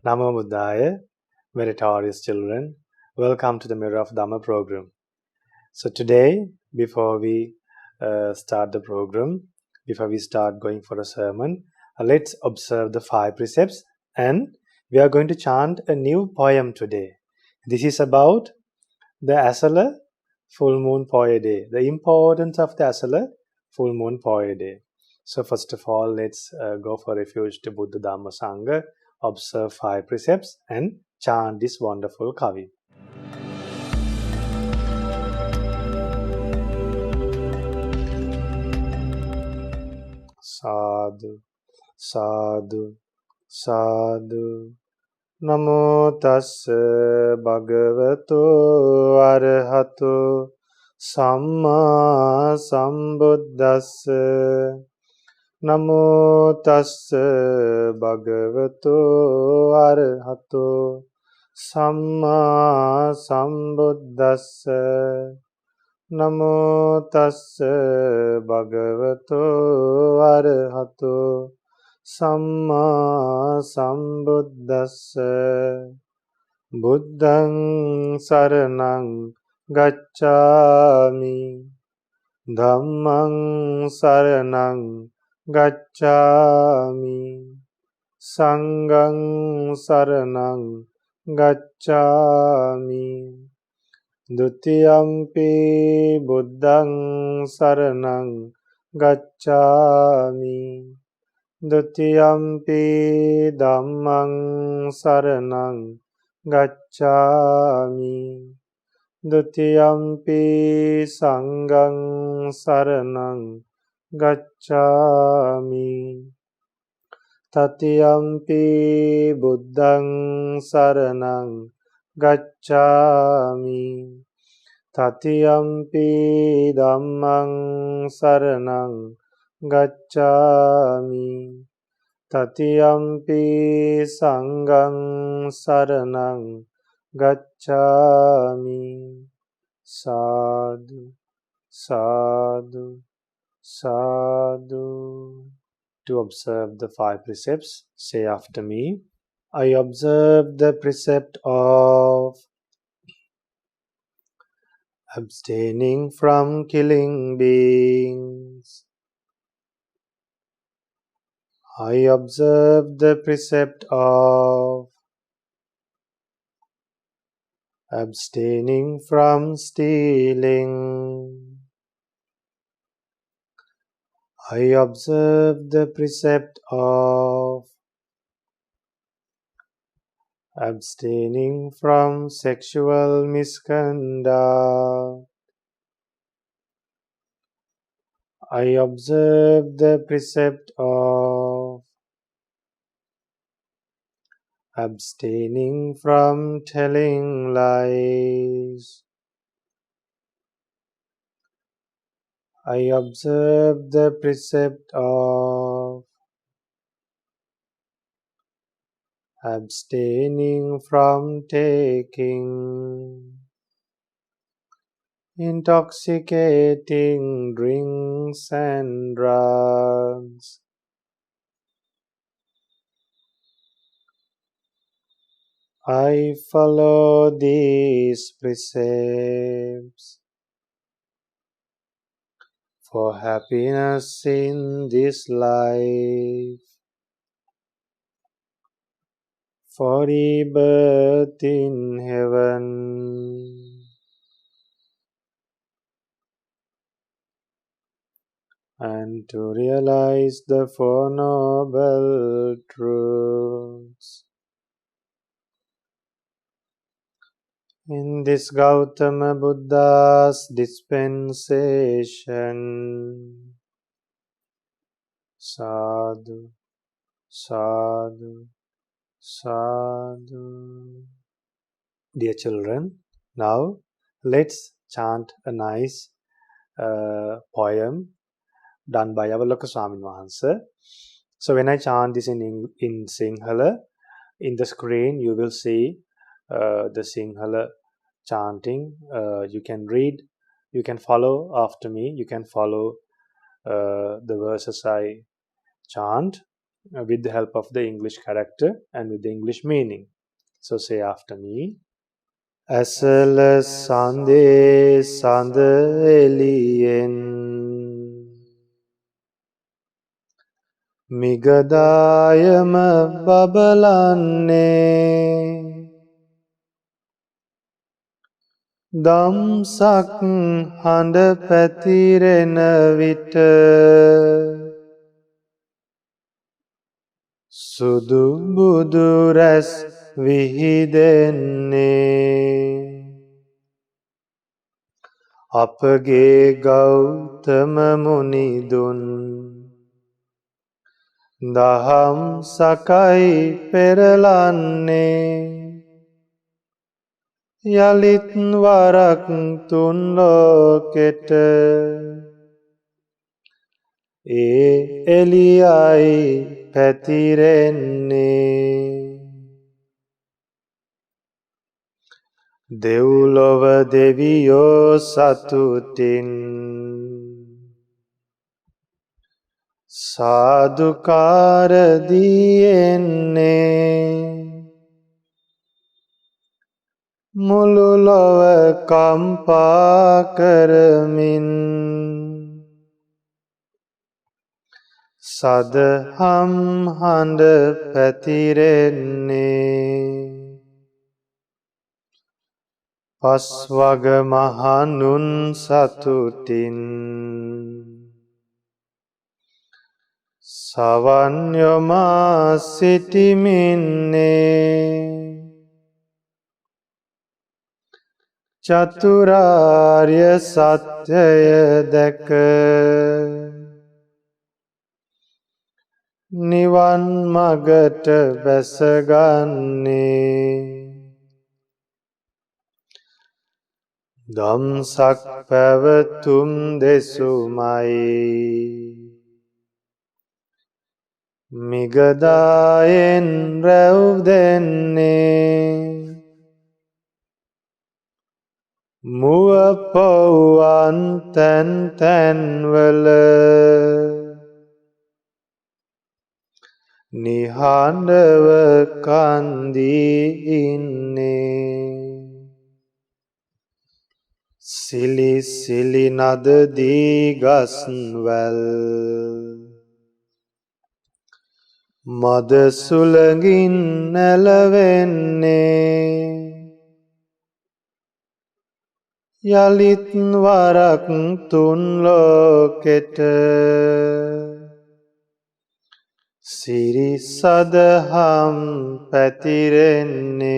Namo Buddhaya, meritorious children. Welcome to the Mirror of Dhamma program. So today, before we start the program, before we start going for a sermon, let's observe the 5 precepts, and we are going to chant a new poem today. This is about the Asala full moon Poya day, the importance of the Asala full moon Poya day. So first of all, let's go for refuge to Buddha Dhamma Sangha, observe 5 precepts and chant this wonderful kavi. Sadhu, sadhu, sadhu. Namo tassa bhagavato arahato samma sambuddhassa. Namo tassa bhagavato arahato samma sambuddhassa. Namo tassa bhagavato arahato samma sambuddhassa. Buddhaṃ saranang gacchāmi. Dhammaṃ saranang gacchāmi. Sanghaṃ saranang gacchāmi. Dutiyampi buddhaṃ saranang gacchāmi. Dutiyampi dhammaṃ saranang gacchāmi. Dutiyampi sanghaṃ saranang gacchāmi. Tatiyampi buddhaṃ saranang gacchāmi. Tatiyampi dhammaṃ saranang gacchāmi. Tatiyampi sanghaṃ saranang gacchāmi. Sadhu, sadhu, sadhu. To observe the 5 precepts, say after me. I observe the precept of abstaining from killing beings. I observe the precept of abstaining from stealing. I observe the precept of abstaining from sexual misconduct. I observe the precept of abstaining from telling lies. I observe the precept of abstaining from taking intoxicating drinks and drugs. I follow these precepts for happiness in this life, for rebirth in heaven, and to realize the Four Noble Truths. In this Gautama Buddha's dispensation, sadhu, sadhu, sadhu. Dear children, now let's chant a nice poem done by Avalokita Swamin Wahanse. So when I chant this in Sinhala, in the screen you will see the Sinhala chanting. You can read, you can follow after me, you can follow the verses I chant. with the help of the English character and with the English meaning. So say after me. Asala sande sanda eliyen Migadayama babalanne Damsak handa පැතිරෙන විට සුදු බුදු රැස් විහිදෙන්නේ අපගේ ගෞතම මුනිදුන් දහම් සකයි පෙරලන්නේ යලිත් වරක් තුන් ලෝකෙට ඒ එළියයි පැතිරෙන්නේ දෙව්ලොව දෙවියෝ සතුටින් සාදුකාර දියෙන්නේ මුළු ලොව කම්පා කරමින් සදහම් හඬ පැතිරෙන්නේ පස්වග මහණුන් සතුටින් සවන් යොමා සිටිමින්නේ චතුරාර්ය සත්‍යය දැක නිවන් මගට බැසගන්නේ දම්සක් පැවතුම් දෙසුමයි මිගදායෙන් රැව් දෙන්නේ මුව පොව්වන් තැන් තැන්වල නිහඬව කන්දී ඉන්නේ සිලි සිලි නද දී ගස්වැල් මද සුළඟින් නැලවෙන්නේ යලිත් වරක් තුන් ලෝකෙට සිරි සදහම් පැතිරෙන්නේ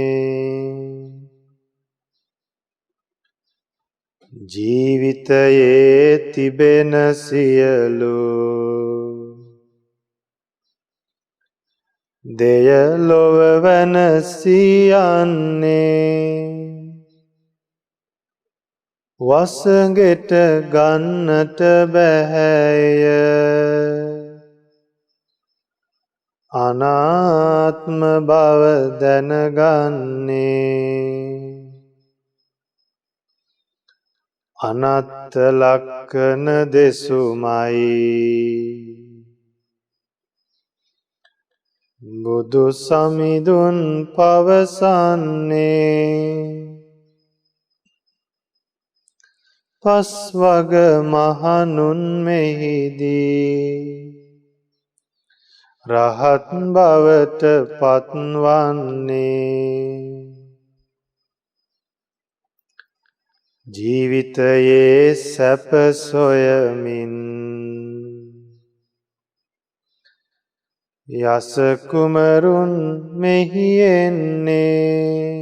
ජීවිතයේ තිබෙන සියලු දෙයලොව වෙනසියන්නේ වසඟෙට ගන්නට බැහැය අනාත්ම බව දැනගන්නේ අනත්ත ලක්කන දෙසුමයි බුදු සමිඳුන් පවසන්නේ පස්වග මහණුන් මෙහිදී රහත් බවට පත්වන්නේ ජීවිතයේ සැප සොයමින් යස කුමරුන් මෙහි එන්නේ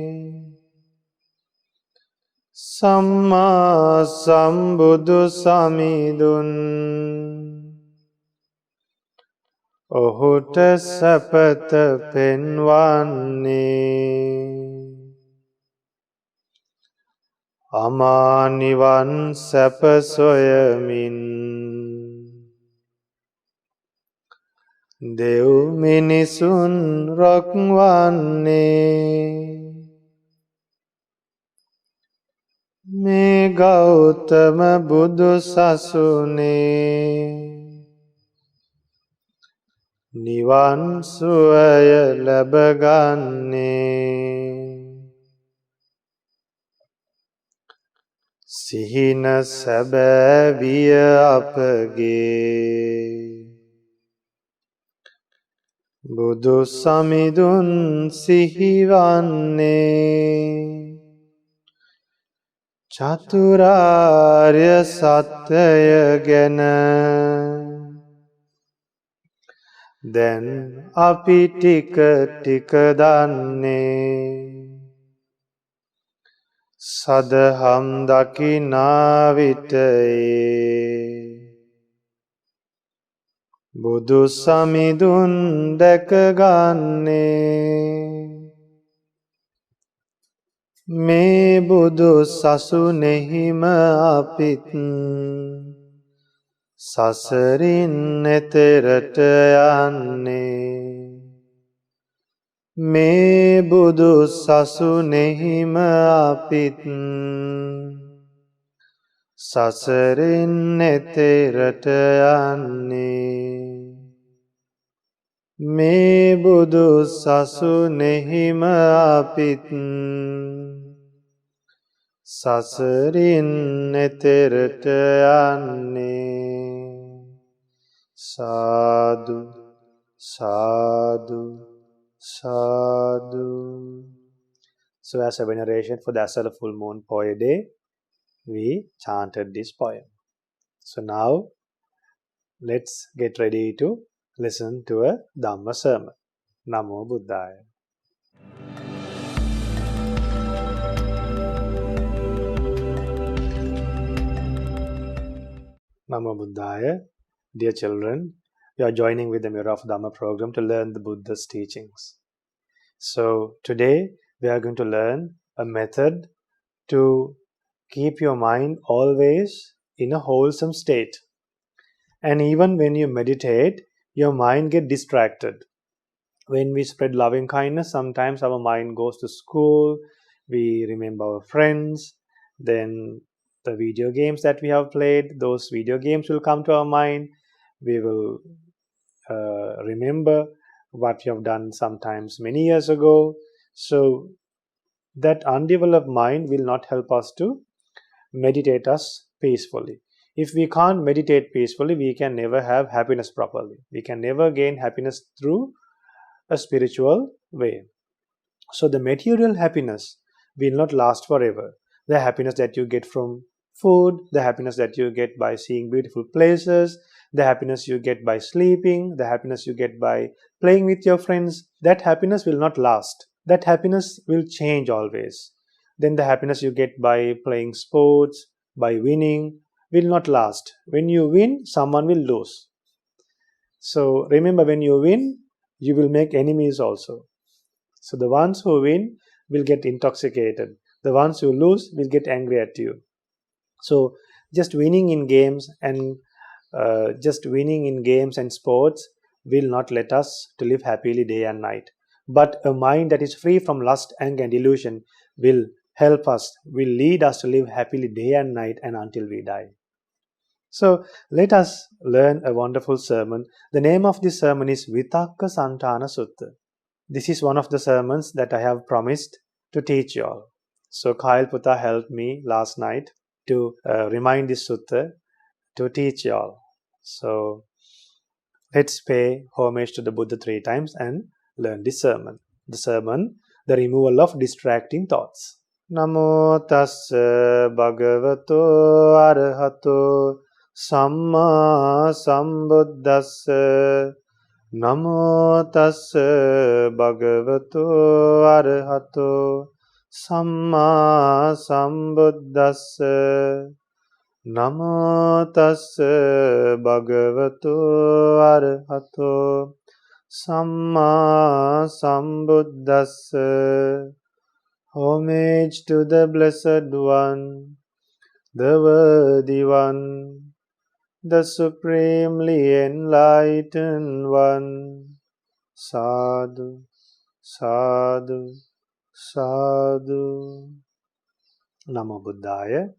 සම්මා සම්බුදු සමිඳුන් ඔහුට සැපත පෙන්වන්නේ අමා නිවන් සැප සොයමින් දෙව් මිනිසුන් රොක්වන්නේ මේ ගෞතම බුදු සසුනේ නිවන් සුවය ලැබගන්නේ සිහින සැබෑවිය අපගේ බුදු සමිඳුන් සිහිවන්නේ චතුරාර්ය සත්‍යය ගැන දැන් අපි ටික ටික දන්නේ සදහම් දකිනා විටයේ බුදු සමිඳුන් දැකගන්නේ මේ බුදු සසුනේහිම අපිත් සසරින් එතරට යන්නේ මේ බුදු සසුනේහිම අපිත් සසරින් එතරට යන්නේ මේ බුදු සසුනේහිම අපිත් සසරින් එතරට යන්නේ සාදු සාදු සාදු. So as a veneration for the Asala full moon Poya day, we chanted this poem. So now let's get ready to listen to a Dhamma sermon. Namo Buddhaya. Namo Buddhaya. Dear children, you are joining with the Mirror of Dhamma program to learn the Buddha's teachings. So today we are going to learn a method to keep your mind always in a wholesome state. And even when you meditate, your mind gets distracted. When we spread loving kindness, sometimes our mind goes to school, we remember our friends, then the video games that we have played, those video games will come to our mind. We will remember what we have done sometimes many years ago. So that undeveloped mind will not help us to meditate us peacefully. If we can't meditate peacefully, we can never have happiness properly. We can never gain happiness through a spiritual way. So the material happiness will not last forever. The happiness that you get from food, the happiness that you get by seeing beautiful places, the happiness you get by sleeping, the happiness you get by playing with your friends, that happiness will not last. That happiness will change always. Then the happiness you get by playing sports, by winning, will not last. When you win, someone will lose. So remember, when you win, you will make enemies also. So the ones who win will get intoxicated. The ones who lose will get angry at you. So just winning in games and sports will not let us to live happily day and night. But a mind that is free from lust, anger, and delusion will help us, will lead us to live happily day and night and until we die. So let us learn a wonderful sermon. The name of this sermon is Vitakka Santana Sutta. This is one of the sermons that I have promised to teach you all. So Kyle Putta helped me last night to remind this sutta to teach you all. So let's pay homage to the Buddha 3 times and learn this sermon. The sermon, the removal of distracting thoughts. Namo tassa bhagavato arahato samma sambuddhassa. Namo tassa bhagavato arahato samma sambuddhassa. Namo tassa bhagavato arahato samma sambuddhassa. Homage to the Blessed One, the Worthy One, the Supremely Enlightened One. Sadhu, sadhu, sadhu. Namo Buddhaya.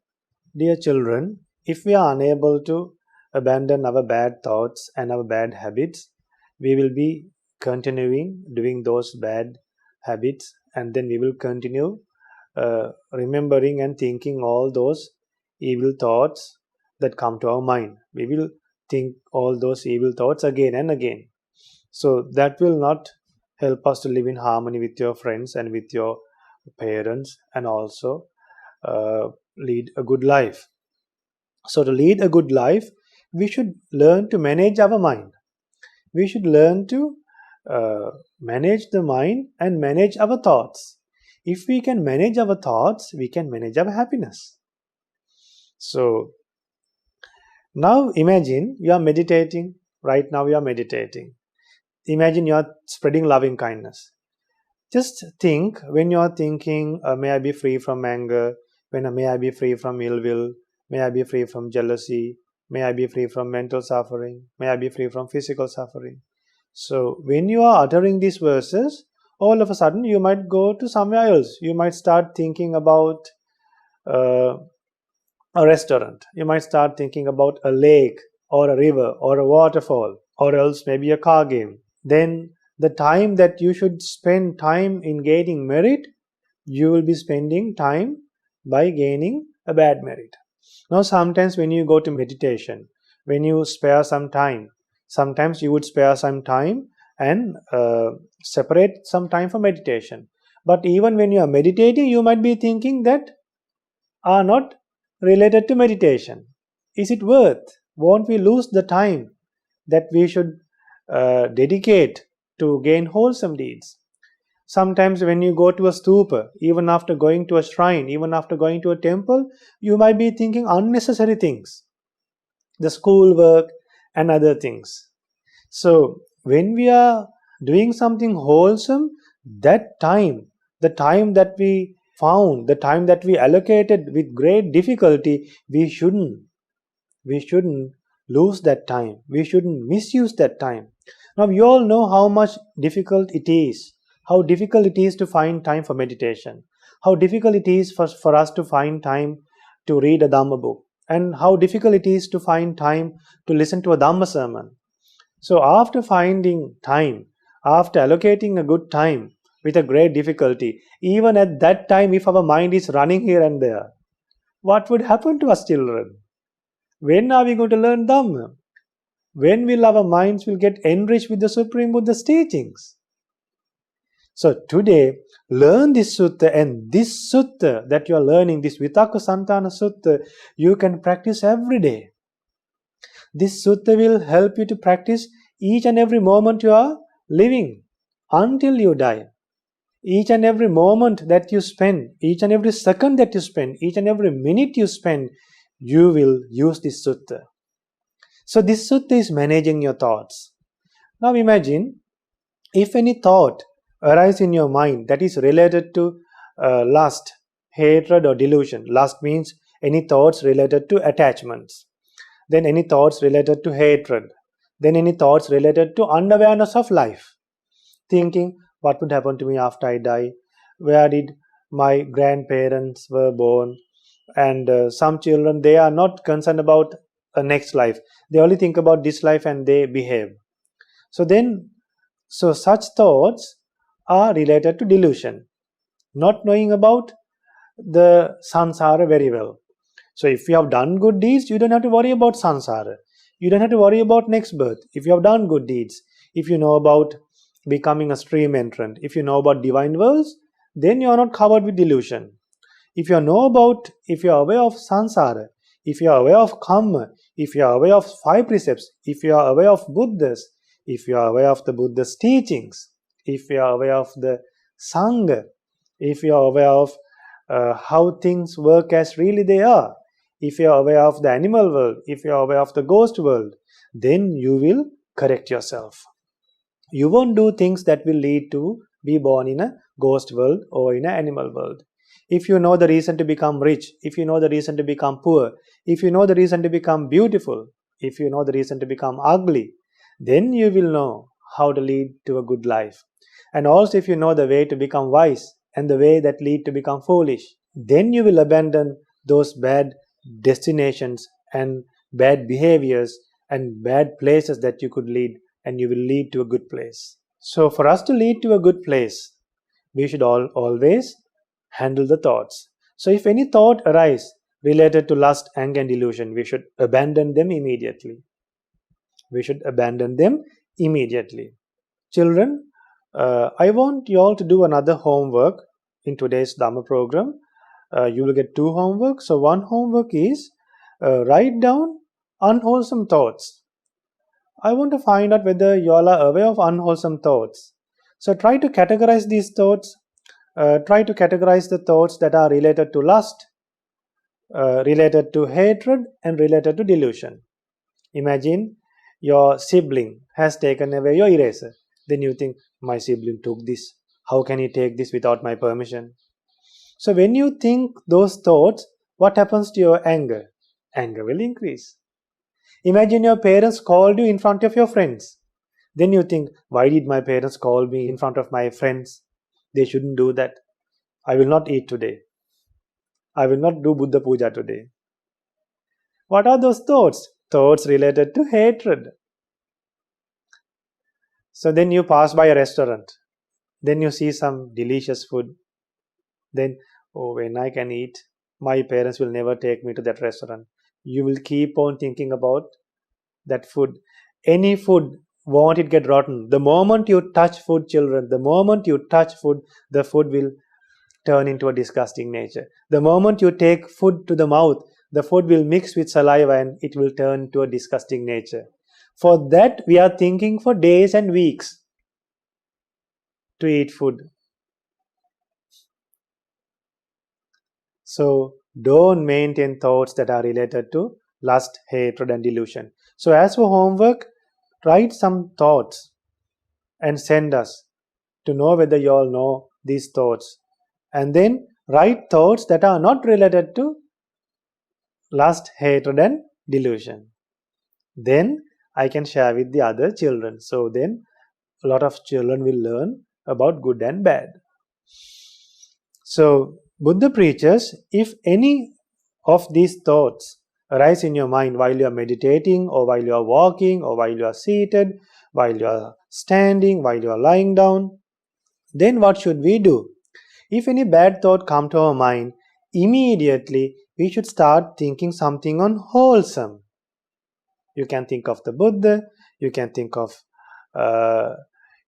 Dear children, if we are unable to abandon our bad thoughts and our bad habits, we will be continuing doing those bad habits, and then we will continue remembering and thinking all those evil thoughts that come to our mind. We will think all those evil thoughts again and again. So that will not help us to live in harmony with your friends and with your parents, and also lead a good life. So to lead a good life, we should learn to manage our mind. We should learn to manage the mind and manage our thoughts. If we can manage our thoughts, we can manage our happiness. So now imagine you are meditating. Right now you are meditating. Imagine you are spreading loving kindness. Just think, when you are thinking, may I be free from anger, may I be free from ill will, may I be free from jealousy, may I be free from mental suffering, may I be free from physical suffering. So when you are uttering these verses, all of a sudden you might go to somewhere else. You might start thinking about a restaurant. You might start thinking about a lake or a river or a waterfall, or else maybe a car game. Then the time that you should spend time in gaining merit, you will be spending time by gaining a bad merit. Now sometimes when you go to meditation, when you spare some time, sometimes you would spare some time and separate some time for meditation. But even when you are meditating, you might be thinking that are not related to meditation. Is it worth? Won't we lose the time that we should dedicate to gain wholesome deeds? Sometimes when you go to a stupa, even after going to a shrine, even after going to a temple, you might be thinking unnecessary things, the school work and other things. So when we are doing something wholesome, that time, the time that we found, the time that we allocated with great difficulty, we shouldn't lose that time. We shouldn't misuse that time. Now you all know how much difficult it is, how difficult it is to find time for meditation, how difficult it is for us to find time to read a Dhamma book, and how difficult it is to find time to listen to a Dhamma sermon. So after finding time, after allocating a good time with a great difficulty, even at that time, if our mind is running here and there, what would happen to us children? When are we going to learn Dhamma? When will our minds will get enriched with the Supreme Buddha's teachings? So today, learn this sutta, and this sutta that you are learning, this Vitakka Santana Sutta, you can practice every day. This sutta will help you to practice each and every moment you are living until you die. Each and every moment that you spend, each and every second that you spend, each and every minute you spend, you will use this sutta. So this sutta is managing your thoughts. Now imagine if any thought arises in your mind that is related to lust, hatred or delusion. Lust means any thoughts related to attachments. Then any thoughts related to hatred. Then any thoughts related to unawareness of life. Thinking, what would happen to me after I die? Where did my grandparents were born? And some children, they are not concerned about a next life. They only think about this life and they behave. So such thoughts are related to delusion, not knowing about the samsara very well. So if you have done good deeds, you don't have to worry about samsara. You don't have to worry about next birth. If you have done good deeds, if you know about becoming a stream entrant, if you know about divine worlds, then you are not covered with delusion. If you are aware of samsara, if you are aware of karma, if you are aware of 5 precepts, if you are aware of Buddhas, if you are aware of the Buddha's teachings, if you are aware of the Sangha, if you are aware of how things work as really they are, if you are aware of the animal world, if you are aware of the ghost world, then you will correct yourself. You won't do things that will lead to be born in a ghost world or in an animal world. If you know the reason to become rich, if you know the reason to become poor, if you know the reason to become beautiful, if you know the reason to become ugly, then you will know how to lead to a good life. And also if you know the way to become wise and the way that lead to become foolish, then you will abandon those bad destinations and bad behaviors and bad places that you could lead and you will lead to a good place. So for us to lead to a good place, we should always handle the thoughts. So if any thought arise related to lust, anger, and delusion, we should abandon them immediately. We should abandon them immediately. Children, I want you all to do another homework in today's Dhamma program. You will get 2 homeworks. So one homework is write down unwholesome thoughts. I want to find out whether you all are aware of unwholesome thoughts. So try to categorize these thoughts. Try to categorize the thoughts that are related to lust, related to hatred, and related to delusion. Imagine your sibling has taken away your eraser. Then you think, my sibling took this. How can he take this without my permission? So when you think those thoughts, what happens to your anger? Anger will increase. Imagine your parents called you in front of your friends. Then you think, why did my parents call me in front of my friends? They shouldn't do that. I will not eat today. I will not do Buddha Puja today. What are those thoughts? Thoughts related to hatred. So then you pass by a restaurant. Then you see some delicious food. Then, oh, when I can eat, my parents will never take me to that restaurant. You will keep on thinking about that food. Any food, won't it get rotten? The moment you touch food, children, the moment you touch food, the food will turn into a disgusting nature. The moment you take food to the mouth, the food will mix with saliva and it will turn to a disgusting nature. For that, we are thinking for days and weeks to eat food. So don't maintain thoughts that are related to lust, hatred, and delusion. So as for homework, write some thoughts and send us to know whether you all know these thoughts. And then write thoughts that are not related to lust, hatred, and delusion. Then I can share with the other children. So then a lot of children will learn about good and bad. So Buddha preaches, if any of these thoughts arise in your mind while you are meditating, or while you are walking, or while you are seated, while you are standing, while you are lying down, then what should we do? If any bad thought come to our mind, immediately we should start thinking something unwholesome. You can think of the Buddha, you can think of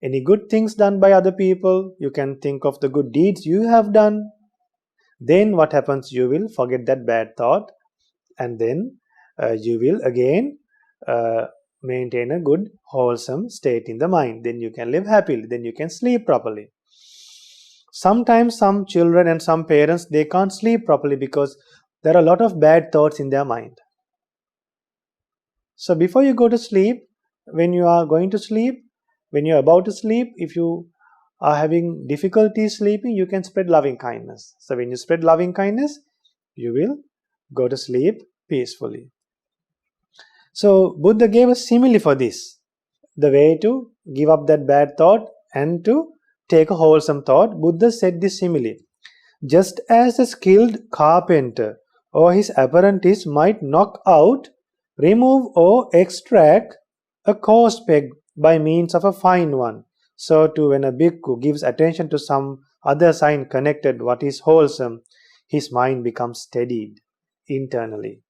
any good things done by other people, you can think of the good deeds you have done. Then what happens? You will forget that bad thought, and then you will again maintain a good, wholesome state in the mind. Then you can live happily, then you can sleep properly. Sometimes some children and some parents, they can't sleep properly because there are a lot of bad thoughts in their mind. So before you go to sleep, when you are going to sleep, when you are about to sleep, if you are having difficulty sleeping, you can spread loving kindness. So when you spread loving kindness, you will go to sleep peacefully. So Buddha gave a simile for this. The way to give up that bad thought and to take a wholesome thought, Buddha said this simile. Just as a skilled carpenter or his apprentice might knock out, remove or extract a coarse peg by means of a fine one, so too when a bhikkhu gives attention to some other sign connected what is wholesome, his mind becomes steadied internally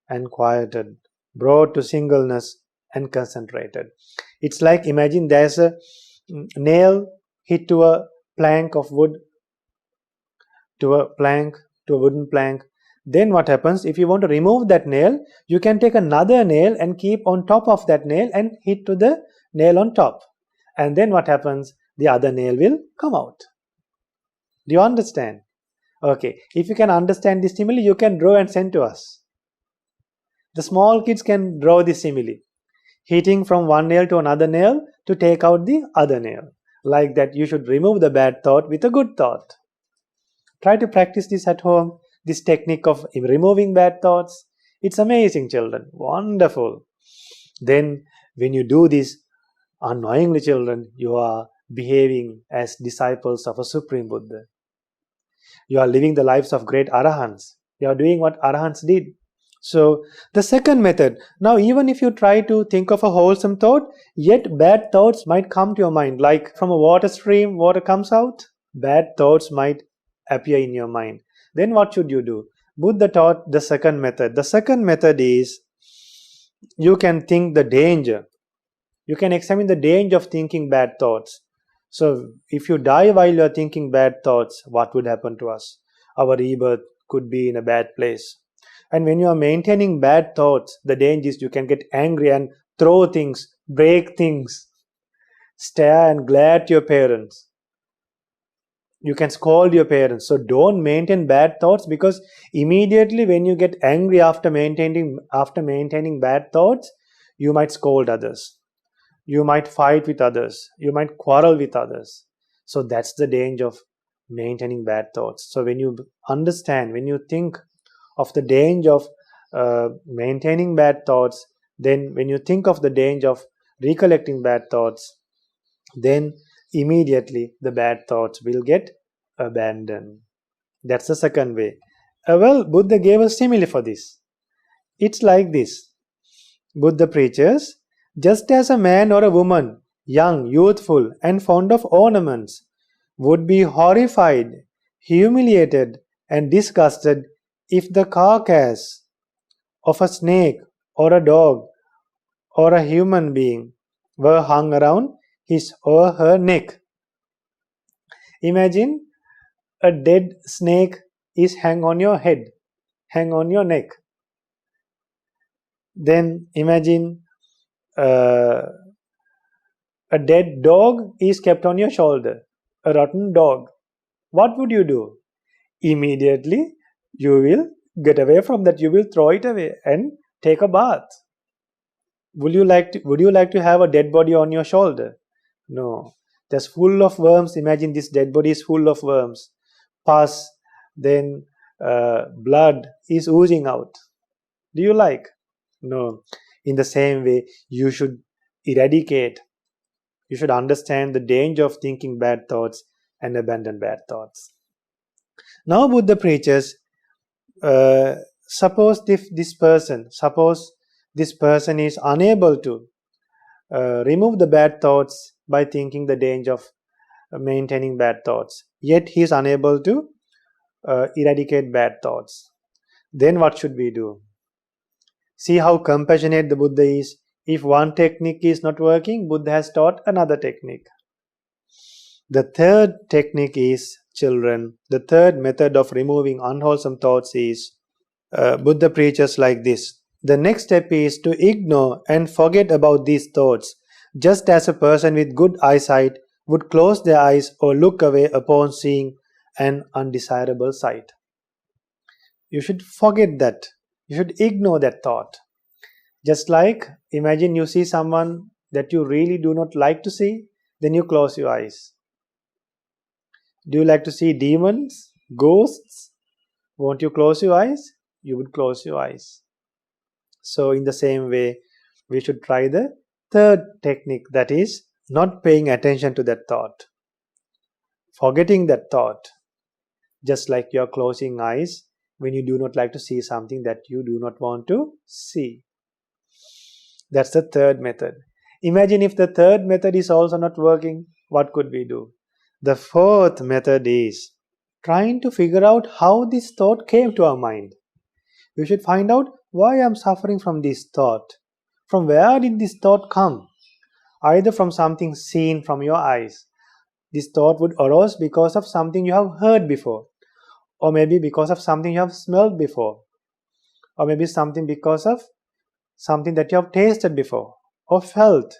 and quieted, brought to singleness and concentrated. It's like, imagine there's a nail hit to a plank of wood, to a wooden plank. Then what happens? If you want to remove that nail, you can take another nail and keep on top of that nail and hit to the nail on top. And then what happens? The other nail will come out. Do you understand? Okay, if you can understand this simile, you can draw and send to us. The small kids can draw this simile, hitting from one nail to another nail to take out the other nail. Like that, you should remove the bad thought with a good thought. Try to practice this at home, this technique of removing bad thoughts. It's amazing, children. Wonderful. Then when you do this, unknowingly, children, you are behaving as disciples of a Supreme Buddha. You are living the lives of great Arahants. You are doing what Arahants did. So the second method, now even if you try to think of a wholesome thought, yet bad thoughts might come to your mind. Like from a water stream, water comes out, bad thoughts might appear in your mind. Then what should you do? Buddha taught the second method. The second method is you can think the danger. You can examine the danger of thinking bad thoughts. So if you die while you are thinking bad thoughts, what would happen to us? Our rebirth could be in a bad place. And when you are maintaining bad thoughts, the danger is you can get angry and throw things, break things, stare and glare at your parents. You can scold your parents. So don't maintain bad thoughts, because immediately when you get angry after maintaining bad thoughts, you might scold others. You might fight with others. You might quarrel with others. So that's the danger of maintaining bad thoughts. So when you understand, when you think of the danger of maintaining bad thoughts, then when you think of the danger of recollecting bad thoughts, then immediately the bad thoughts will get abandoned. That's the second way. Well, Buddha gave a simile for this. It's like this. Buddha preaches, just as a man or a woman, young, youthful, and fond of ornaments, would be horrified, humiliated, and disgusted if the carcass of a snake or a dog or a human being were hung around his or her neck. Imagine a dead snake is hang on your head, hang on your neck. Then imagine uh, a dead dog is kept on your shoulder, a rotten dog. What would you do? Immediately you will get away from that. You will throw it away and take a bath. Would you like to have a dead body on your shoulder? No. That's full of worms. Imagine this dead body is full of worms. Pus, then blood is oozing out. Do you like? No. In the same way, you should eradicate. You should understand the danger of thinking bad thoughts and abandon bad thoughts. Now Buddha preaches, suppose this person is unable to remove the bad thoughts by thinking the danger of maintaining bad thoughts, yet he is unable to eradicate bad thoughts. Then what should we do? See how compassionate the Buddha is. If one technique is not working, Buddha has taught another technique. The third technique is, children, the third method of removing unwholesome thoughts is, Buddha preaches like this. The next step is to ignore and forget about these thoughts, just as a person with good eyesight would close their eyes or look away upon seeing an undesirable sight. You should forget that. You should ignore that thought. Just like, imagine you see someone that you really do not like to see, then you close your eyes. Do you like to see demons, ghosts? Won't you close your eyes? You would close your eyes. So in the same way, we should try the third technique, that is not paying attention to that thought. Forgetting that thought. Just like you're closing eyes when you do not like to see something that you do not want to see. That's the third method. Imagine if the third method is also not working, what could we do? The fourth method is trying to figure out how this thought came to our mind. We should find out why I'm suffering from this thought. From where did this thought come? Either from something seen from your eyes. This thought would arise because of something you have heard before. Or maybe because of something you have smelled before. Or maybe something because of something that you have tasted before or felt.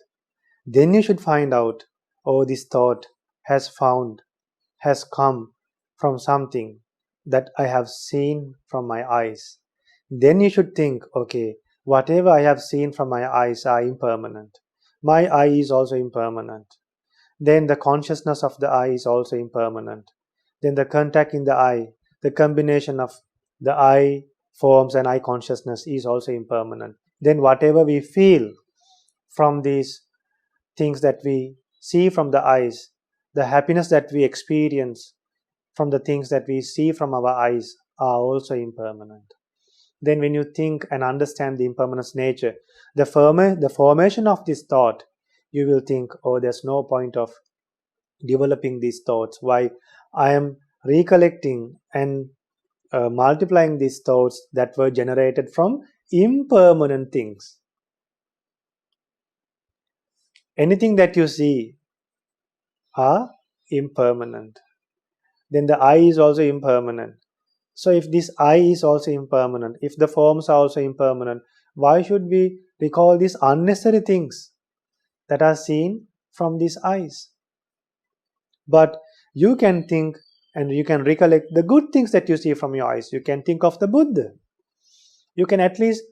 Then you should find out, oh, this thought has come from something that I have seen from my eyes. Then you should think, okay, whatever I have seen from my eyes are impermanent. My eye is also impermanent. Then the consciousness of the eye is also impermanent. Then the contact in the eye, the combination of the eye forms and eye consciousness is also impermanent. Then whatever we feel from these things that we see from the eyes, the happiness that we experience from the things that we see from our eyes are also impermanent. then when you think and understand the impermanence nature, the formation of this thought, you will think, oh, there's no point of developing these thoughts. Why I am recollecting and multiplying these thoughts that were generated from impermanent things. Anything that you see are impermanent. Then the I is also impermanent. So if this I is also impermanent, if the forms are also impermanent, why should we recall these unnecessary things that are seen from these eyes? But you can think and you can recollect the good things that you see from your eyes. You can think of the Buddha. You can at least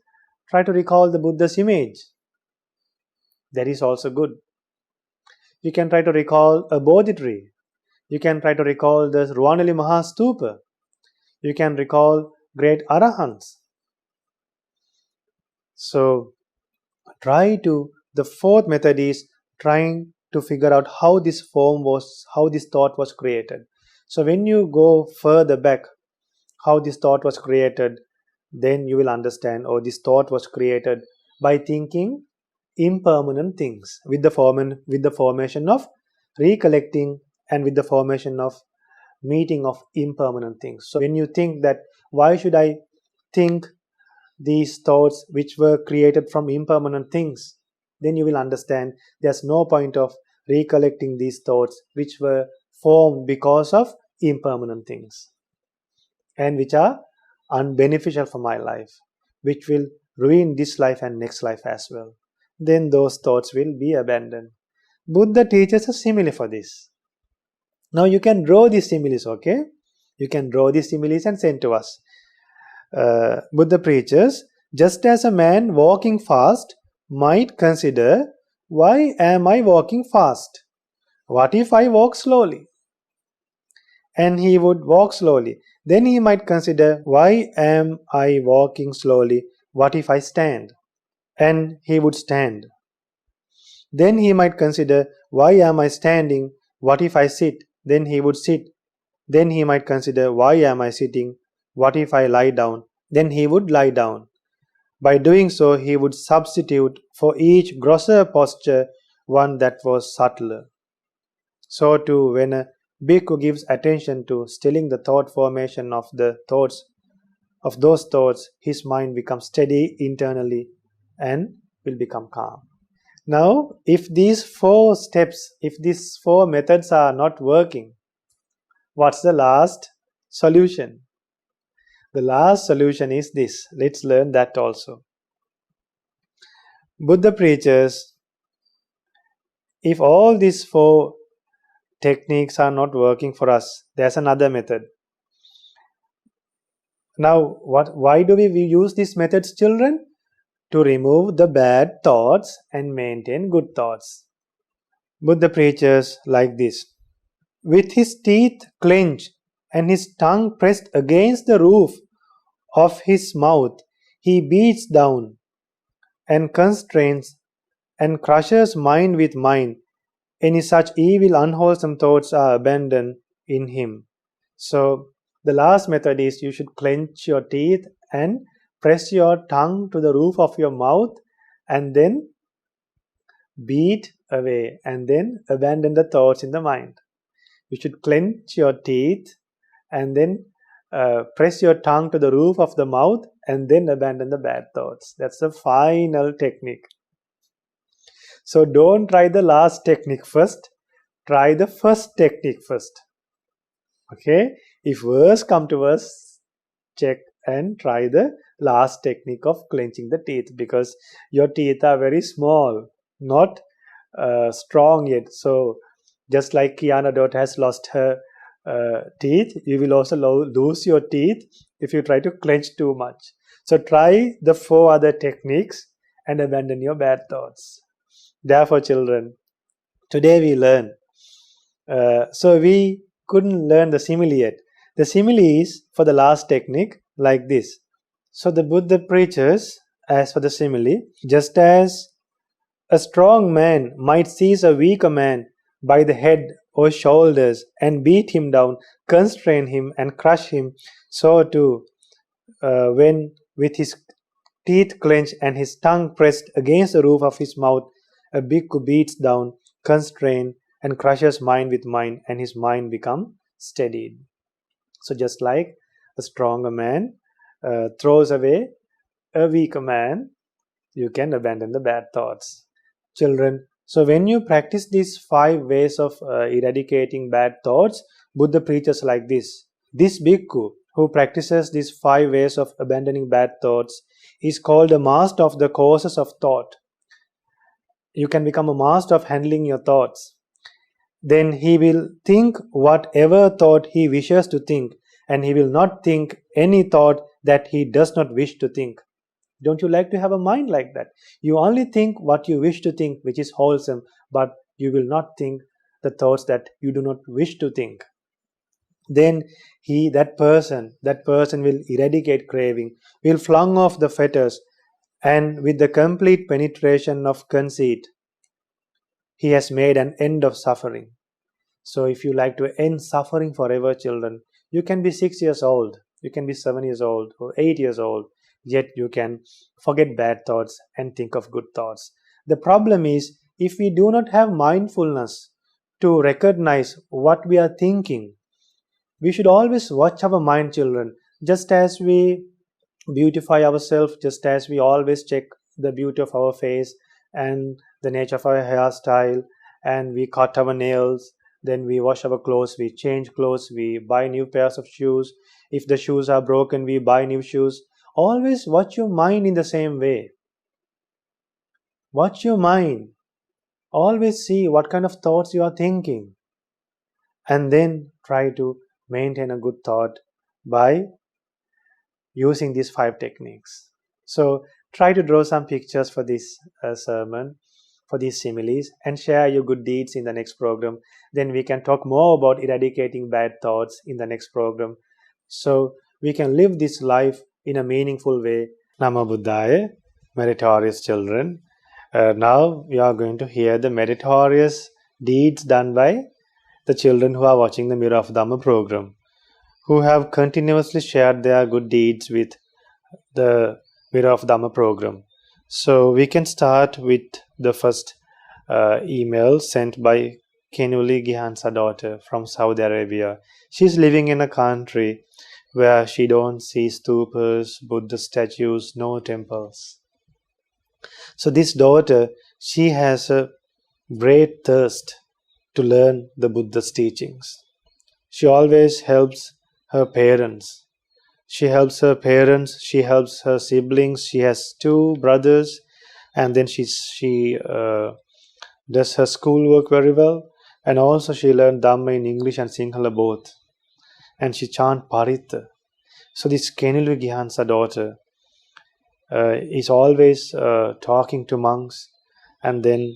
try to recall the Buddha's image. That is also good. You can try to recall a Bodhi tree. You can try to recall the Ruaneli Maha Stupa. You can recall great Arahants. So the fourth method is trying to figure out how this thought was created. So when you go further back, how this thought was created, then you will understand, oh, this thought was created by thinking impermanent things with the formation of recollecting and with the formation of meeting of impermanent things. So when you think that, why should I think these thoughts which were created from impermanent things, then you will understand there's no point of recollecting these thoughts which were formed because of impermanent things and which are unbeneficial for my life, which will ruin this life and next life as well. Then those thoughts will be abandoned. Buddha teaches a simile for this. Now you can draw these similes, okay? You can draw these similes and send to us. Buddha preaches, just as a man walking fast might consider, why am I walking fast? What if I walk slowly? And he would walk slowly. Then he might consider, why am I walking slowly? What if I stand? And he would stand. Then he might consider, why am I standing? What if I sit? Then he would sit. Then he might consider, why am I sitting? What if I lie down? Then he would lie down. By doing so, he would substitute for each grosser posture one that was subtler. So too, when a bhikkhu gives attention to stilling the thought formation of those thoughts, his mind becomes steady internally and will become calm. Now, if these four methods are not working, what's the last solution? The last solution is this. Let's learn that also. Buddha preaches, if all these four techniques are not working for us, there's another method. Now, why do we use these methods, children? To remove the bad thoughts and maintain good thoughts. Buddha preaches like this. With his teeth clenched and his tongue pressed against the roof of his mouth, he beats down and constrains and crushes mind with mind. Any such evil, unwholesome thoughts are abandoned in him. So, the last method is you should clench your teeth and press your tongue to the roof of your mouth and then beat away and then abandon the thoughts in the mind. You should clench your teeth and then press your tongue to the roof of the mouth and then abandon the bad thoughts. That's the final technique. So don't try the last technique first. Try the first technique first. Okay? If worse come to worse, check and try the last technique of clenching the teeth, because your teeth are very small, not strong yet. So just like Kiana Dot has lost her teeth, you will also lose your teeth if you try to clench too much. So try the 4 other techniques and abandon your bad thoughts. Therefore, children, today we learn. So we couldn't learn the simile yet. The simile is for the last technique like this. So the Buddha preaches, as for the simile, just as a strong man might seize a weaker man by the head or shoulders and beat him down, constrain him and crush him, so too, when with his teeth clenched and his tongue pressed against the roof of his mouth, a bhikkhu beats down, constrained, and crushes mind with mind, and his mind becomes steadied. So just like a stronger man throws away a weaker man, you can abandon the bad thoughts. Children, so when you practice these 5 ways of eradicating bad thoughts, Buddha preaches like this. This bhikkhu who practices these 5 ways of abandoning bad thoughts is called a master of the courses of thought. You can become a master of handling your thoughts. Then he will think whatever thought he wishes to think, and he will not think any thought that he does not wish to think. Don't you like to have a mind like that? You only think what you wish to think, which is wholesome, but you will not think the thoughts that you do not wish to think. Then that person will eradicate craving, will flung off the fetters, and with the complete penetration of conceit, he has made an end of suffering. So if you like to end suffering forever, children, you can be 6 years old, you can be 7 years old or 8 years old, yet you can forget bad thoughts and think of good thoughts. The problem is, if we do not have mindfulness to recognize what we are thinking, we should always watch our mind, children. Just as we beautify ourselves, just as we always check the beauty of our face and the nature of our hairstyle, and we cut our nails, then we wash our clothes, we change clothes, we buy new pairs of shoes. If the shoes are broken, we buy new shoes. Always watch your mind in the same way. Watch your mind. Always see what kind of thoughts you are thinking. And then try to maintain a good thought by using these 5 techniques. So try to draw some pictures for this sermon, for these similes, and share your good deeds in the next program. Then we can talk more about eradicating bad thoughts in the next program, so we can live this life in a meaningful way. Namo Buddhaya, meritorious children. Now we are going to hear the meritorious deeds done by the children who are watching the Mirror of Dhamma program, who have continuously shared their good deeds with the Mirror of Dhamma program. So we can start with the first email sent by Kenuli Gihansa daughter from Saudi Arabia. She's living in a country where she don't see stupas, Buddha statues, no temples. So this daughter, she has a great thirst to learn the Buddha's teachings. She always helps her parents. She helps her siblings. She has 2 brothers, and then she does her schoolwork very well, and also she learned Dhamma in English and Sinhala both, and she chant Parita. So this Kenulu Gihansa daughter is always talking to monks, and then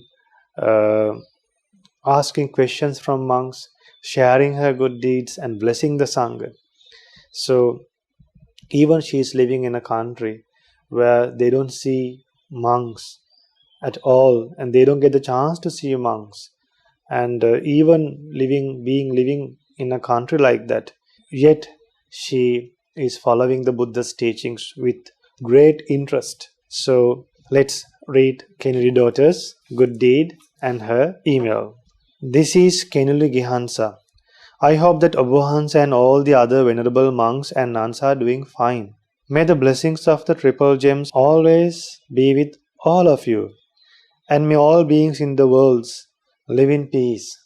asking questions from monks, sharing her good deeds, and blessing the Sangha. So even she is living in a country where they don't see monks at all, and they don't get the chance to see monks. And even living in a country like that, yet she is following the Buddha's teachings with great interest. So let's read Kenuli daughter's good deed and her email. This is Kenuli Gihansa. I hope that Obuhansa and all the other venerable monks and nuns are doing fine. May the blessings of the Triple Gems always be with all of you, and may all beings in the worlds live in peace,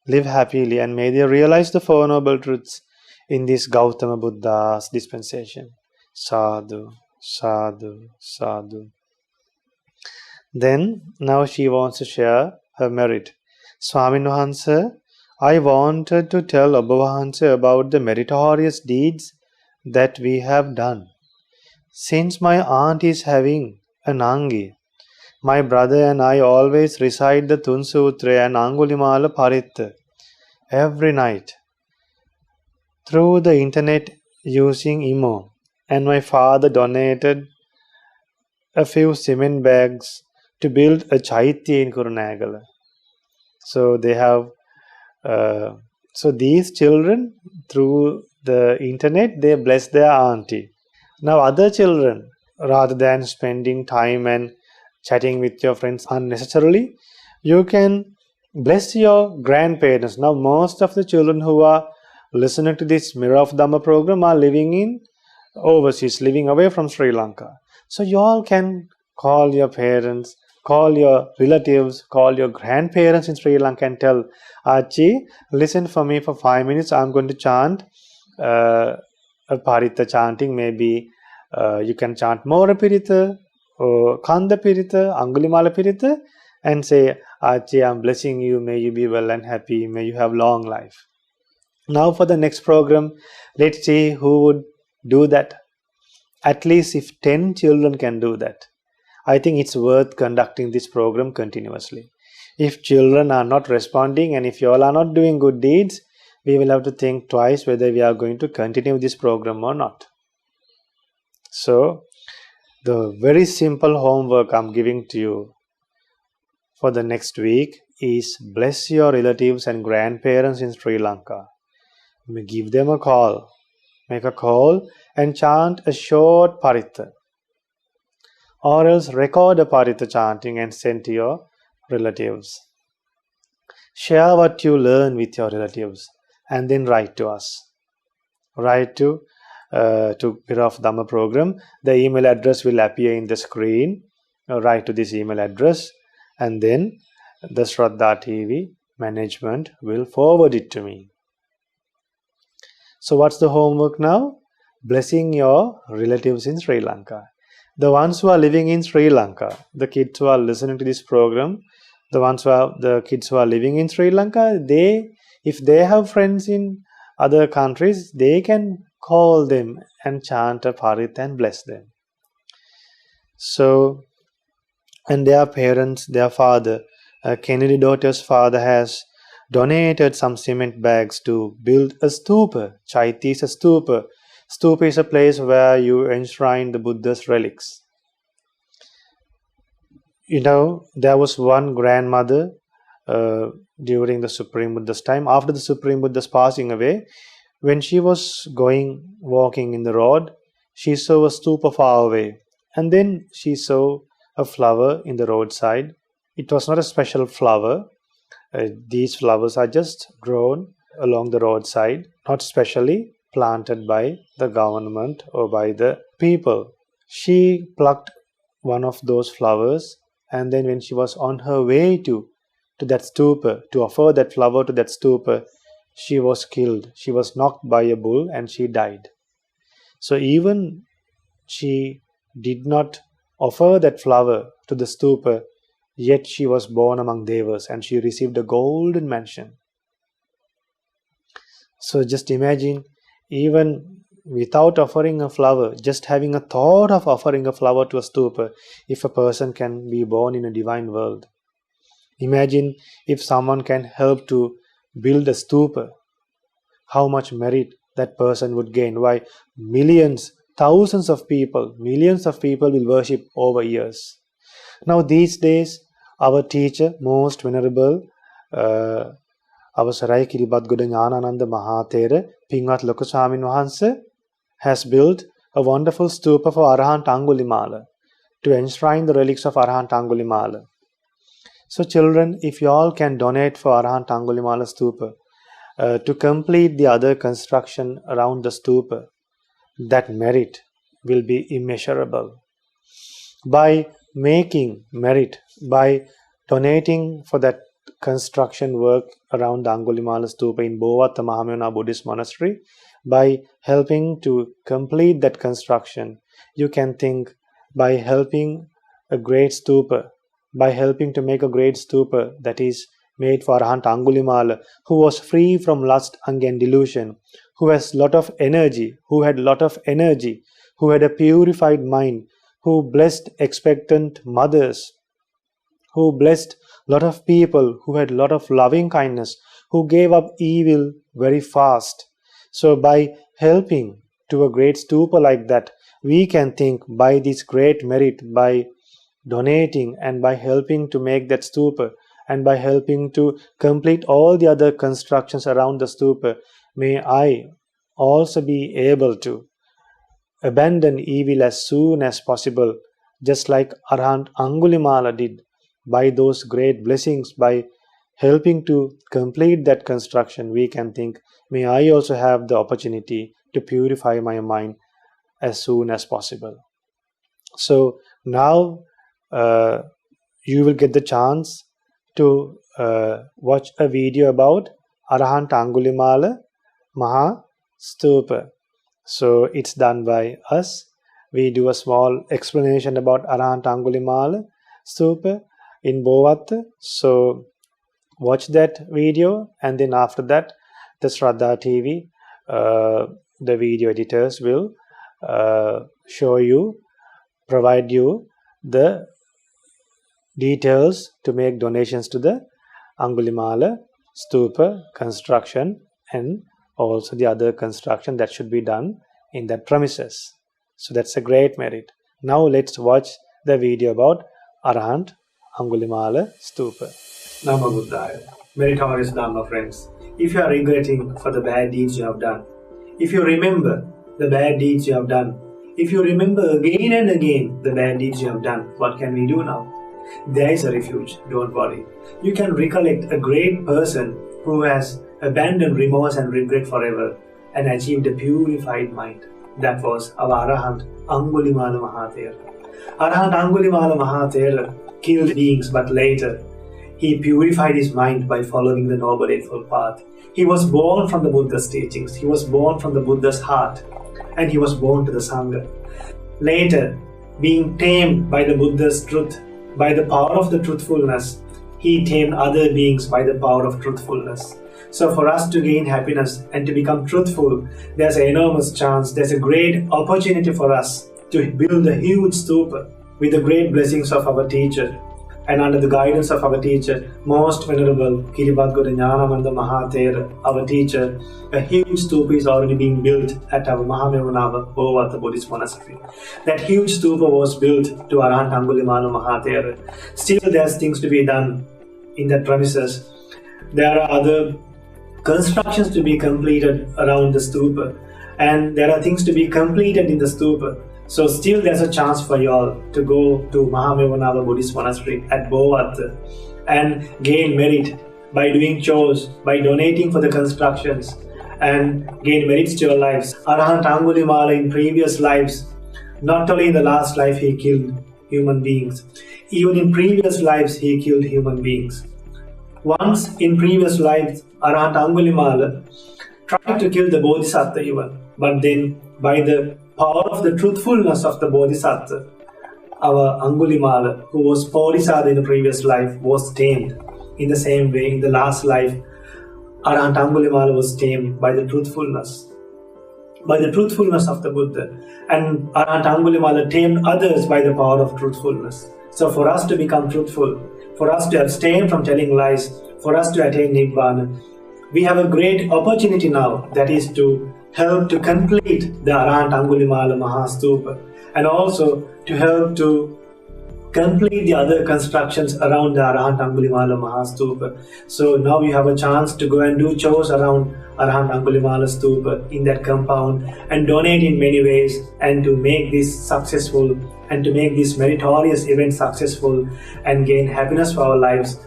live happily, and may they realize the Four Noble Truths in this Gautama Buddha's dispensation. Sadhu, sadhu, sadhu. Then, now she wants to share her merit. Swamin Wahansa, I wanted to tell Obuhansa about the meritorious deeds that we have done. Since my aunt is having an Angi, my brother and I always recite the Tun Sutra and Angulimala Paritta every night through the internet using Imo, and my father donated a few cement bags to build a chaitya in Kurunagala. So they have so these children, through the internet, they bless their auntie. Now, other children, rather than spending time and chatting with your friends unnecessarily, you can bless your grandparents. Now, most of the children who are listening to this Mirror of Dhamma program are living in overseas, living away from Sri Lanka. So, you all can call your parents, call your relatives, call your grandparents in Sri Lanka and tell, Archie, listen for me for 5 minutes. I'm going to chant a Parita chanting. Maybe you can chant Mora Pirita, or Kanda Pirita, Angulimala Pirita, and say, Archie, I'm blessing you. May you be well and happy. May you have long life. Now, for the next program, let's see who would do that. At least if 10 children can do that, I think it's worth conducting this program continuously. If children are not responding and if you all are not doing good deeds, we will have to think twice whether we are going to continue this program or not. So, the very simple homework I'm giving to you for the next week is bless your relatives and grandparents in Sri Lanka. Give them a call. Make a call and chant a short parita. Or else record a parita chanting and send to your relatives. Share what you learn with your relatives and then write to us. Write to Mirror of Dhamma program. The email address will appear in the screen. Write to this email address and then the Shraddha TV management will forward it to me. So what's the homework now? Blessing your relatives in Sri Lanka. The ones who are living in Sri Lanka, the kids who are listening to this program, the kids who are living in Sri Lanka, if they have friends in other countries, they can call them and chant a parit and bless them. So, and their parents, their father, Kennedy daughter's father has donated some cement bags to build a stupa. Chaiti is a stupa. Stupa is a place where you enshrine the Buddha's relics. You know, there was one grandmother during the Supreme Buddha's time. After the Supreme Buddha's passing away, when she was walking in the road, she saw a stupa far away. And then she saw a flower in the roadside. It was not a special flower. These flowers are just grown along the roadside, not specially planted by the government or by the people. She plucked one of those flowers, and then when she was on her way to that stupa, to offer that flower to that stupa, she was killed. She was knocked by a bull and she died. So even she did not offer that flower to the stupa, yet she was born among devas and she received a golden mansion. So just imagine, even without offering a flower, just having a thought of offering a flower to a stupa, if a person can be born in a divine world. Imagine if someone can help to build a stupa, how much merit that person would gain. Why, millions, thousands of people, millions of people will worship over years. Now these days, our teacher, most venerable, Avasarai Kiribadgoda Jnanananda Mahathera, Pingat Lokaswamin Wahanse, has built a wonderful stupa for Arahant Angulimala to enshrine the relics of Arahant Angulimala. So children, if you all can donate for Arahant Angulimala stupa to complete the other construction around the stupa, that merit will be immeasurable. By making merit, by donating for that construction work around the Angulimala stupa in Bowat, the Mahamana Buddhist monastery, by helping to complete that construction, you can think, by helping a great stupa, by helping to make a great stupa that is made for Arahant Angulimala, who was free from lust, anger and delusion, who has lot of energy, who had a purified mind, who blessed expectant mothers, who blessed lot of people, who had lot of loving kindness, who gave up evil very fast. So by helping to a great stupa like that, we can think, by this great merit, by donating and by helping to make that stupa and by helping to complete all the other constructions around the stupa, may I also be able to abandon evil as soon as possible, just like Arahant Angulimala did, by those great blessings, by helping to complete that construction, we can think, may I also have the opportunity to purify my mind as soon as possible. So now you will get the chance to watch a video about Arahant Angulimala Maha Stupa. So it's done by us. We do a small explanation about Arahant Angulimala Stupa in Bovatta. So watch that video, and then after that, the Shraddha TV, the video editors will provide you the details to make donations to the Angulimala Stupa construction, and also the other construction that should be done in that premises. So that's a great merit. Now let's watch the video about Arahant Angulimala Stupa. Namo Buddhaya. Meritorious Dhamma Friends, if you are regretting for the bad deeds you have done, if you remember the bad deeds you have done, if you remember again and again the bad deeds you have done, what can we do now? There is a refuge, don't worry. You can recollect a great person who has abandoned remorse and regret forever and achieved a purified mind. That was our Arahant Angulimala Mahathera. Arahant Angulimala Mahathera killed beings, but later he purified his mind by following the Noble Eightfold Path. He was born from the Buddha's teachings, he was born from the Buddha's heart, and he was born to the Sangha. Later, being tamed by the Buddha's truth, by the power of the truthfulness, he tamed other beings by the power of truthfulness. So for us to gain happiness and to become truthful, there's an enormous chance, there's a great opportunity for us to build a huge stupa with the great blessings of our teacher and under the guidance of our teacher, Most Venerable Kiribadgoda Jnanamanda Mahathera, our teacher. A huge stupa is already being built at our Mahamevunava Bovatta Buddhist Monastery. That huge stupa was built to Arahant Angulimala Mahathera. Still there's things to be done in that premises. There are other constructions to be completed around the stupa, and there are things to be completed in the stupa. So still there's a chance for you all to go to Mahamevunava Buddhist Monastery at Bovatta and gain merit by doing chores, by donating for the constructions, and gain merits to your lives. Arahant Angulimala in previous lives, not only in the last life he killed human beings, even in previous lives he killed human beings. Once in previous lives, Arahant Angulimala tried to kill the Bodhisattva even, but then by the power of the truthfulness of the Bodhisattva, our Angulimala, who was Bodhisattva in the previous life, was tamed. In the same way, in the last life, Arahant Angulimala was tamed by the truthfulness of the Buddha. And Arahant Angulimala tamed others by the power of truthfulness. So for us to become truthful, for us to abstain from telling lies, for us to attain Nibbana, we have a great opportunity now, that is to help to complete the Arahant Angulimala Mahastupa, and also to help to complete the other constructions around the Arahant Angulimala Mahastupa. So now you have a chance to go and do chores around Arahant Angulimala Stupa in that compound and donate in many ways, and to make this successful and to make this meritorious event successful and gain happiness for our lives,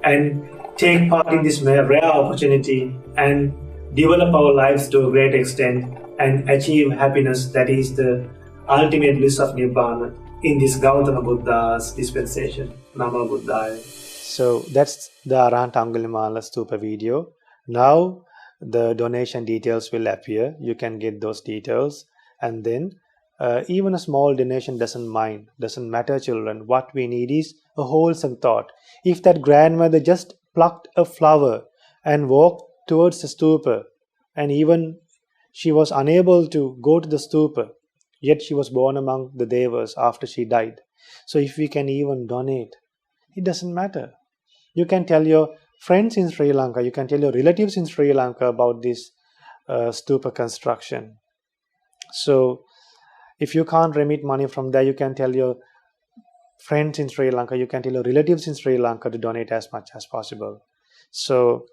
and take part in this rare opportunity and develop our lives to a great extent and achieve happiness, that is the ultimate bliss of Nibbana in this Gautama Buddha's dispensation. Namo Buddhaya. So that's the Arahant Angulimala Stupa video. Now the donation details will appear. You can get those details, and then even a small donation doesn't matter, children. What we need is a wholesome thought. If that grandmother just plucked a flower and walked towards the stupa, and even she was unable to go to the stupa, yet she was born among the devas after she died. So if we can even donate, it doesn't matter. You can tell your friends in Sri Lanka, you can tell your relatives in Sri Lanka about this stupa construction. So if you can't remit money from there, you can tell your friends in Sri Lanka, you can tell your relatives in Sri Lanka to donate as much as possible. So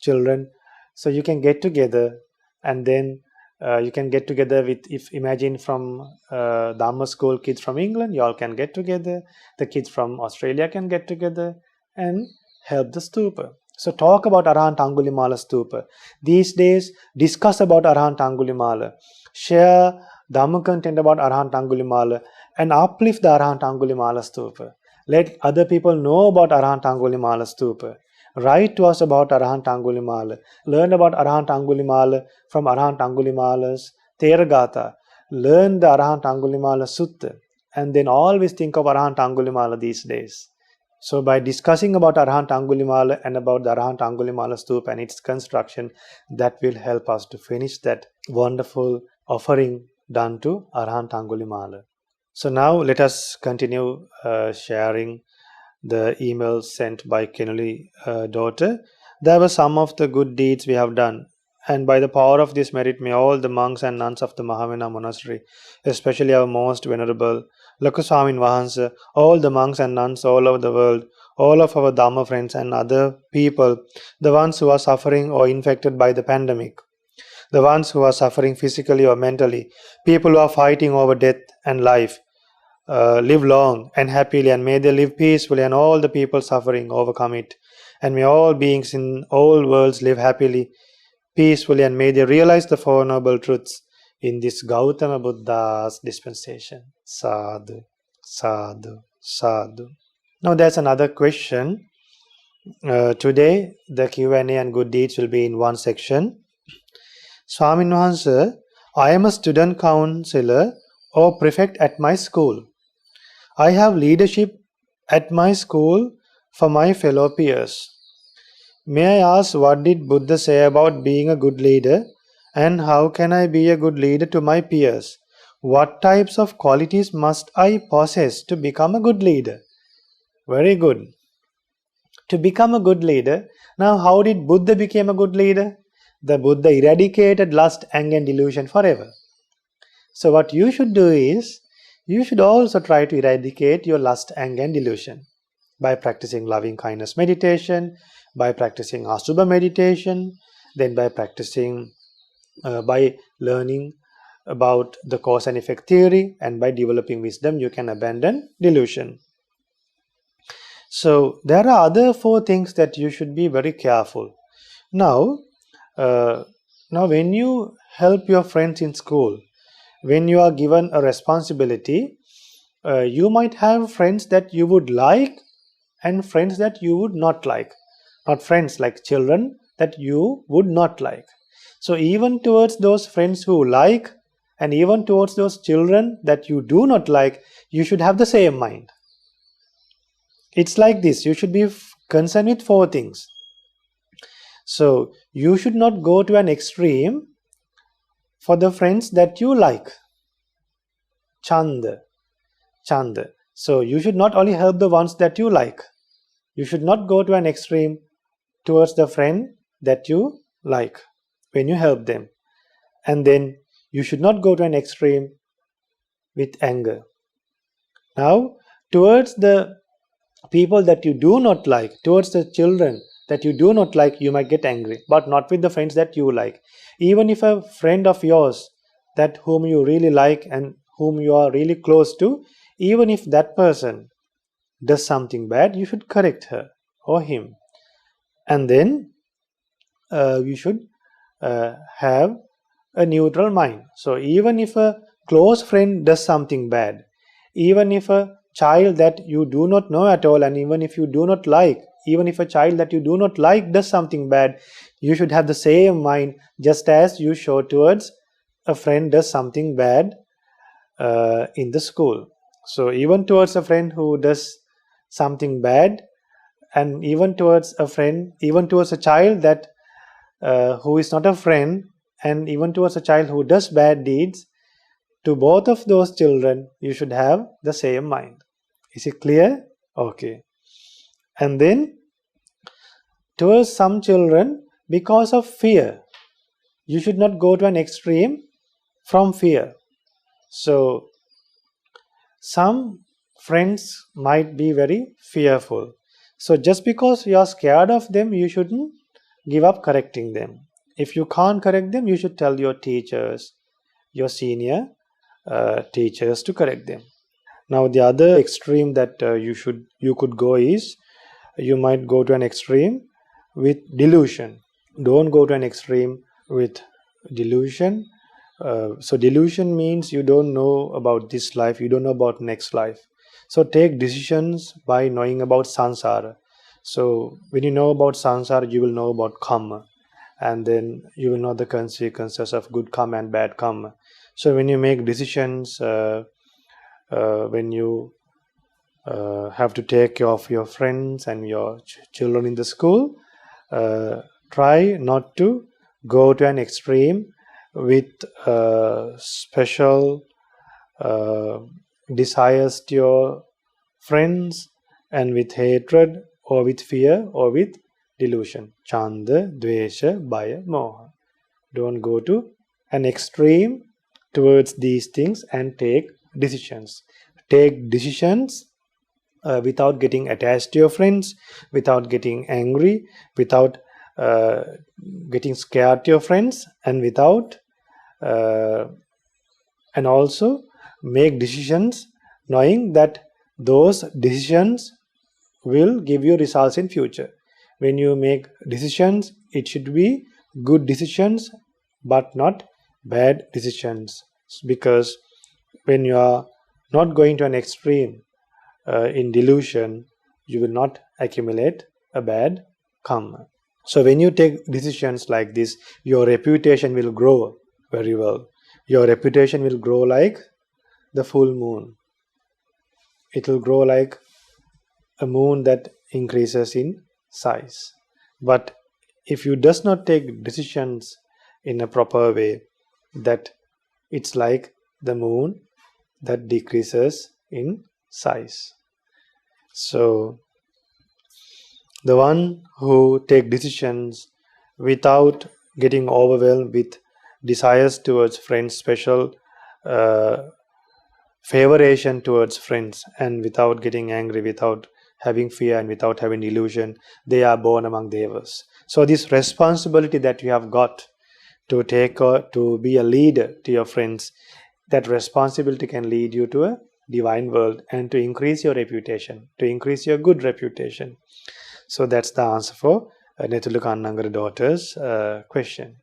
children, so you can get together and then You can get together with, if imagine from Dhamma school kids from England, you all can get together. The kids from Australia can get together and help the stupa. So talk about Arahant Angulimala stupa. These days, discuss about Arahant Angulimala. Share Dhamma content about Arahant Angulimala and uplift the Arahant Angulimala stupa. Let other people know about Arahant Angulimala stupa. Write to us about Arahant Angulimala. Learn about Arahant Angulimala from Arahant Angulimala's Theravada. Learn the Arahant Angulimala Sutta. And then always think of Arahant Angulimala these days. So by discussing about Arahant Angulimala and about the Arahant Angulimala Stupa and its construction, that will help us to finish that wonderful offering done to Arahant Angulimala. So now let us continue sharing the emails sent by Kenuli daughter. There were some of the good deeds we have done, and by the power of this merit may all the monks and nuns of the Mahavina monastery, especially our most venerable Lokaswamin Vahansa, all the monks and nuns all over the world, all of our Dhamma friends and other people, the ones who are suffering or infected by the pandemic, the ones who are suffering physically or mentally, people who are fighting over death and life, live long and happily, and may they live peacefully, and all the people suffering overcome it, and may all beings in all worlds live happily, peacefully, and may they realize the Four Noble Truths in this Gautama Buddha's dispensation. Sadhu, sadhu, sadhu. Now there's another question. Today the Q&A and good deeds will be in one section. Swamin Wahansa, I am a student counselor or prefect at my school. I have leadership at my school for my fellow peers. May I ask, what did Buddha say about being a good leader, and how can I be a good leader to my peers? What types of qualities must I possess to become a good leader? Very good. To become a good leader. Now, how did Buddha become a good leader? The Buddha eradicated lust, anger and delusion forever. So what you should do is, you should also try to eradicate your lust, anger and delusion by practicing loving kindness meditation, by practicing Asubha meditation, then by practicing, by learning about the cause and effect theory, and by developing wisdom, you can abandon delusion. So there are other 4 things that you should be very careful. Now when you help your friends in school, when you are given a responsibility, you might have friends that you would like and friends that you would not like. Not friends like children that you would not like. So even towards those friends who like, and even towards those children that you do not like, you should have the same mind. It's like this. You should be concerned with 4 things. So you should not go to an extreme for the friends that you like. Chanda. So you should not only help the ones that you like. You should not go to an extreme towards the friend that you like when you help them. And then you should not go to an extreme with anger. Now, towards the people that you do not like, towards the children that you do not like, you might get angry, but not with the friends that you like. Even if a friend of yours, that whom you really like and whom you are really close to, even if that person does something bad, you should correct her or him. And then you should have a neutral mind. So even if a close friend does something bad, even if a child that you do not know at all, and even if you do not like, even if a child that you do not like does something bad, you should have the same mind, just as you show towards a friend does something bad in the school. So even towards a friend who does something bad, and even towards a friend, even towards a child that who is not a friend, and even towards a child who does bad deeds, to both of those children you should have the same mind. Is it clear? Okay. And then towards some children, because of fear, you should not go to an extreme from fear. So some friends might be very fearful. So just because you are scared of them, you shouldn't give up correcting them. If you can't correct them, you should tell your teachers, your senior teachers to correct them. Now the other extreme that you could go is, you might go to an extreme with delusion. Don't go to an extreme with delusion. So delusion means you don't know about this life, you don't know about next life. So take decisions by knowing about samsara. So when you know about samsara, you will know about karma, and then you will know the consequences of good karma and bad karma. So when you make decisions, when you have to take care of your friends and your children in the school, try not to go to an extreme with special desires to your friends, and with hatred or with fear or with delusion. Chanda, dvesha, baya, moha. Don't go to an extreme towards these things and take decisions. Take decisions without getting attached to your friends, without getting angry, without getting scared to your friends, and without and also make decisions knowing that those decisions will give you results in future. When you make decisions, it should be good decisions but not bad decisions, because when you are not going to an extreme in delusion, you will not accumulate a bad karma. So when you take decisions like this, your reputation will grow very well. Your reputation will grow like the full moon. It will grow like a moon that increases in size. But if you does not take decisions in a proper way, that it's like the moon that decreases in size. So the one who take decisions without getting overwhelmed with desires towards friends, special favoration towards friends, and without getting angry, without having fear, and without having illusion, they are born among devas. So this responsibility that you have got to take to be a leader to your friends, that responsibility can lead you to a divine world and to increase your reputation, to increase your good reputation. So that's the answer for Netulu Kannangara daughter's question.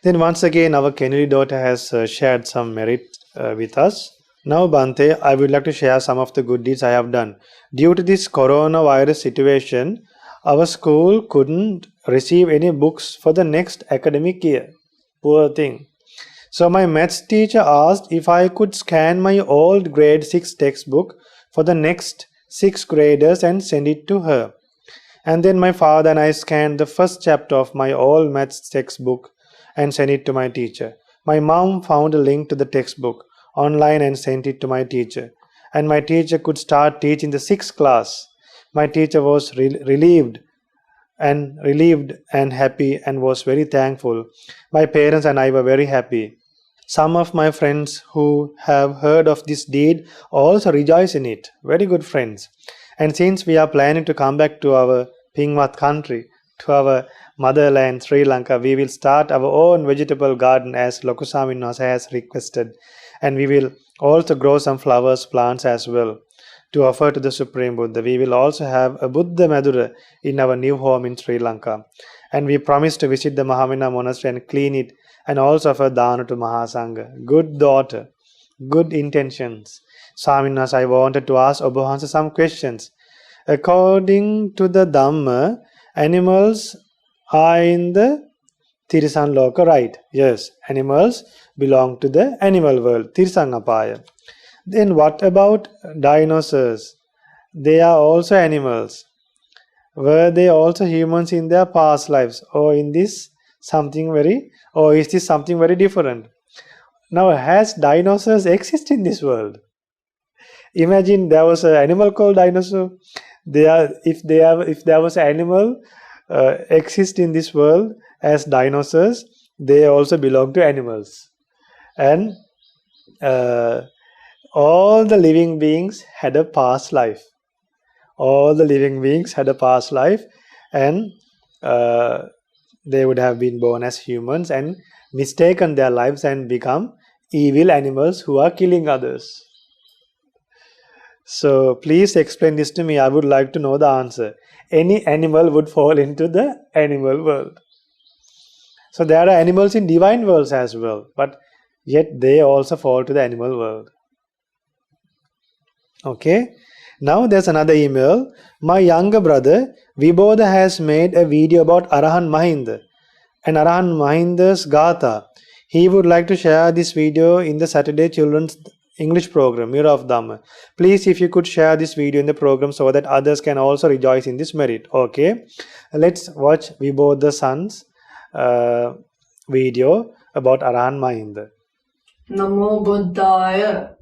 Then once again, our Kennedy daughter has shared some merit with us. Now, Bante, I would like to share some of the good deeds I have done. Due to this coronavirus situation, our school couldn't receive any books for the next academic year. Poor thing. So my maths teacher asked if I could scan my old grade 6 textbook for the next 6th graders and send it to her. And then my father and I scanned the first chapter of my old maths textbook and sent it to my teacher. My mom found a link to the textbook online and sent it to my teacher. And my teacher could start teaching the 6th class. My teacher was relieved and happy and was very thankful. My parents and I were very happy. Some of my friends who have heard of this deed also rejoice in it. Very good friends. And since we are planning to come back to our Pingwat country, to our motherland, Sri Lanka, we will start our own vegetable garden as Lokusami Nasa has requested. And we will also grow some flowers, plants as well to offer to the Supreme Buddha. We will also have a Buddha Madura in our new home in Sri Lanka. And we promise to visit the Mahamina monastery and clean it and also offer dana to Maha Sangha. Good daughter, good intentions. Swaminas, I wanted to ask Obahansa some questions. According to the Dhamma, animals are in the Tirisan Loka, right? Yes, animals belong to the animal world, Tirsangapaya. Then what about dinosaurs? They are also animals. Were they also humans in their past lives, or is this something very different? Now, has dinosaurs exist in this world? Imagine there was an animal called dinosaur. If there was an animal exist in this world as dinosaurs, they also belong to animals. And all the living beings had a past life. All the living beings had a past life, and they would have been born as humans and mistaken their lives and become evil animals who are killing others. So please explain this to me. I would like to know the answer. Any animal would fall into the animal world. So there are animals in divine worlds as well, but yet they also fall to the animal world. Okay. Now there's another email. My younger brother Vibodha has made a video about Arahan Mahinda and Arahan Mahinda's Gatha. He would like to share this video in the Saturday Children's English program, Mirror of Dhamma. Please, if you could share this video in the program so that others can also rejoice in this merit. Okay. Let's watch Vibodha's son's video about Arahan Mahinda. Namo Buddhaya.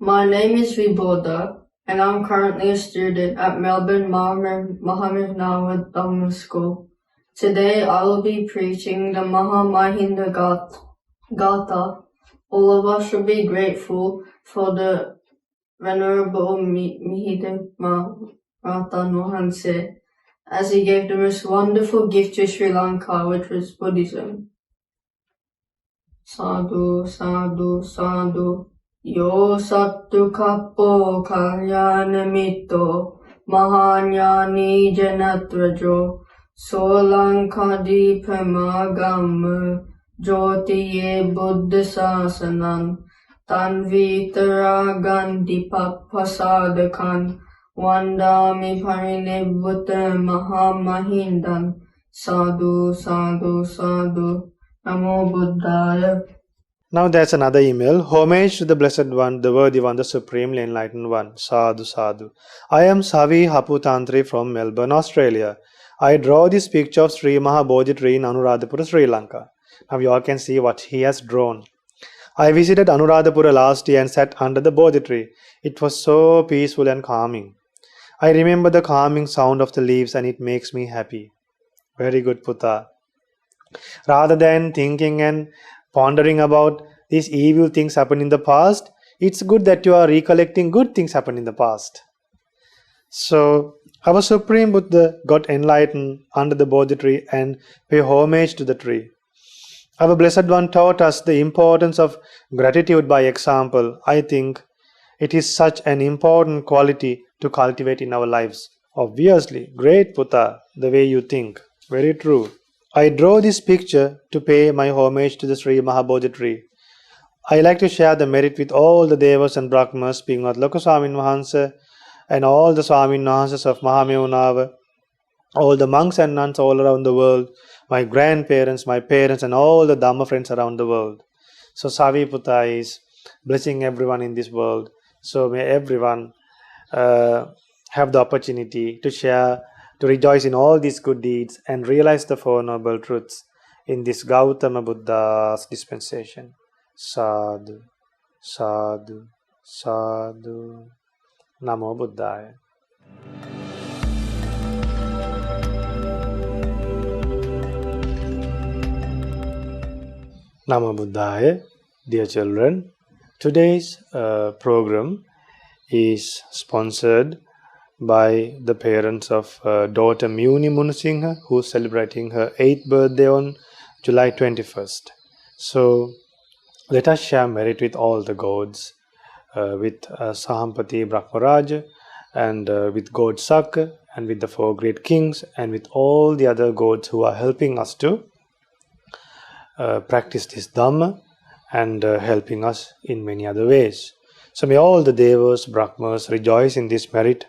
My name is Vibodha, and I'm currently a student at Melbourne Maha Dhamma School. Today I will be preaching the Maha Mahinda Gatha. All of us should be grateful for the Venerable Mihida Mahatma Mahanse, as he gave the most wonderful gift to Sri Lanka, which was Buddhism. Sadhu, sadhu, sadhu. Yo sattu kappo kalyana mitto mahanyani janatrajo solankadi pramagam jyotiye buddha sasanan tanvitaragan dipapasadakan vandami parinibbuta mahamahindan sadhu, sadhu, sadhu. Namo Buddhaya. Now there's another email. Homage to the Blessed One, the Worthy One, the Supremely Enlightened One. Sadhu, sadhu. I am Savi Haputantri from Melbourne, Australia. I draw this picture of Sri Maha Bodhi tree in Anuradhapura, Sri Lanka. Now you all can see what he has drawn. I visited Anuradhapura last year and sat under the Bodhi tree. It was so peaceful and calming. I remember the calming sound of the leaves and it makes me happy. Very good, Putta. Rather than thinking and pondering about these evil things happened in the past, it's good that you are recollecting good things happened in the past. So our Supreme Buddha got enlightened under the Bodhi tree and pay homage to the tree. Our Blessed One taught us the importance of gratitude by example. I think it is such an important quality to cultivate in our lives. Obviously, great Putta, the way you think. Very true. I draw this picture to pay my homage to the Sri Mahabodhi tree. I like to share the merit with all the Devas and Brahmas, Pingat Lokaswamin Mahansa, and all the Swamin Mahansas of Mahameunawa, all the monks and nuns all around the world, my grandparents, my parents, and all the Dhamma friends around the world. So Savi Putta is blessing everyone in this world. So may everyone have the opportunity to share, to rejoice in all these good deeds and realize the Four Noble Truths in this Gautama Buddha's dispensation. Sadhu, sadhu, sadhu. Namo Buddhaya. Namo Buddhaya. Dear children, today's program is sponsored by the parents of daughter Muni Munasinghe, who is celebrating her 8th birthday on July 21st. So let us share merit with all the gods, with Sahampati Brahmaraja, and with God Sakka, and with the 4 great kings, and with all the other gods who are helping us to practice this Dhamma and helping us in many other ways. So may all the Devas, Brahmas rejoice in this merit,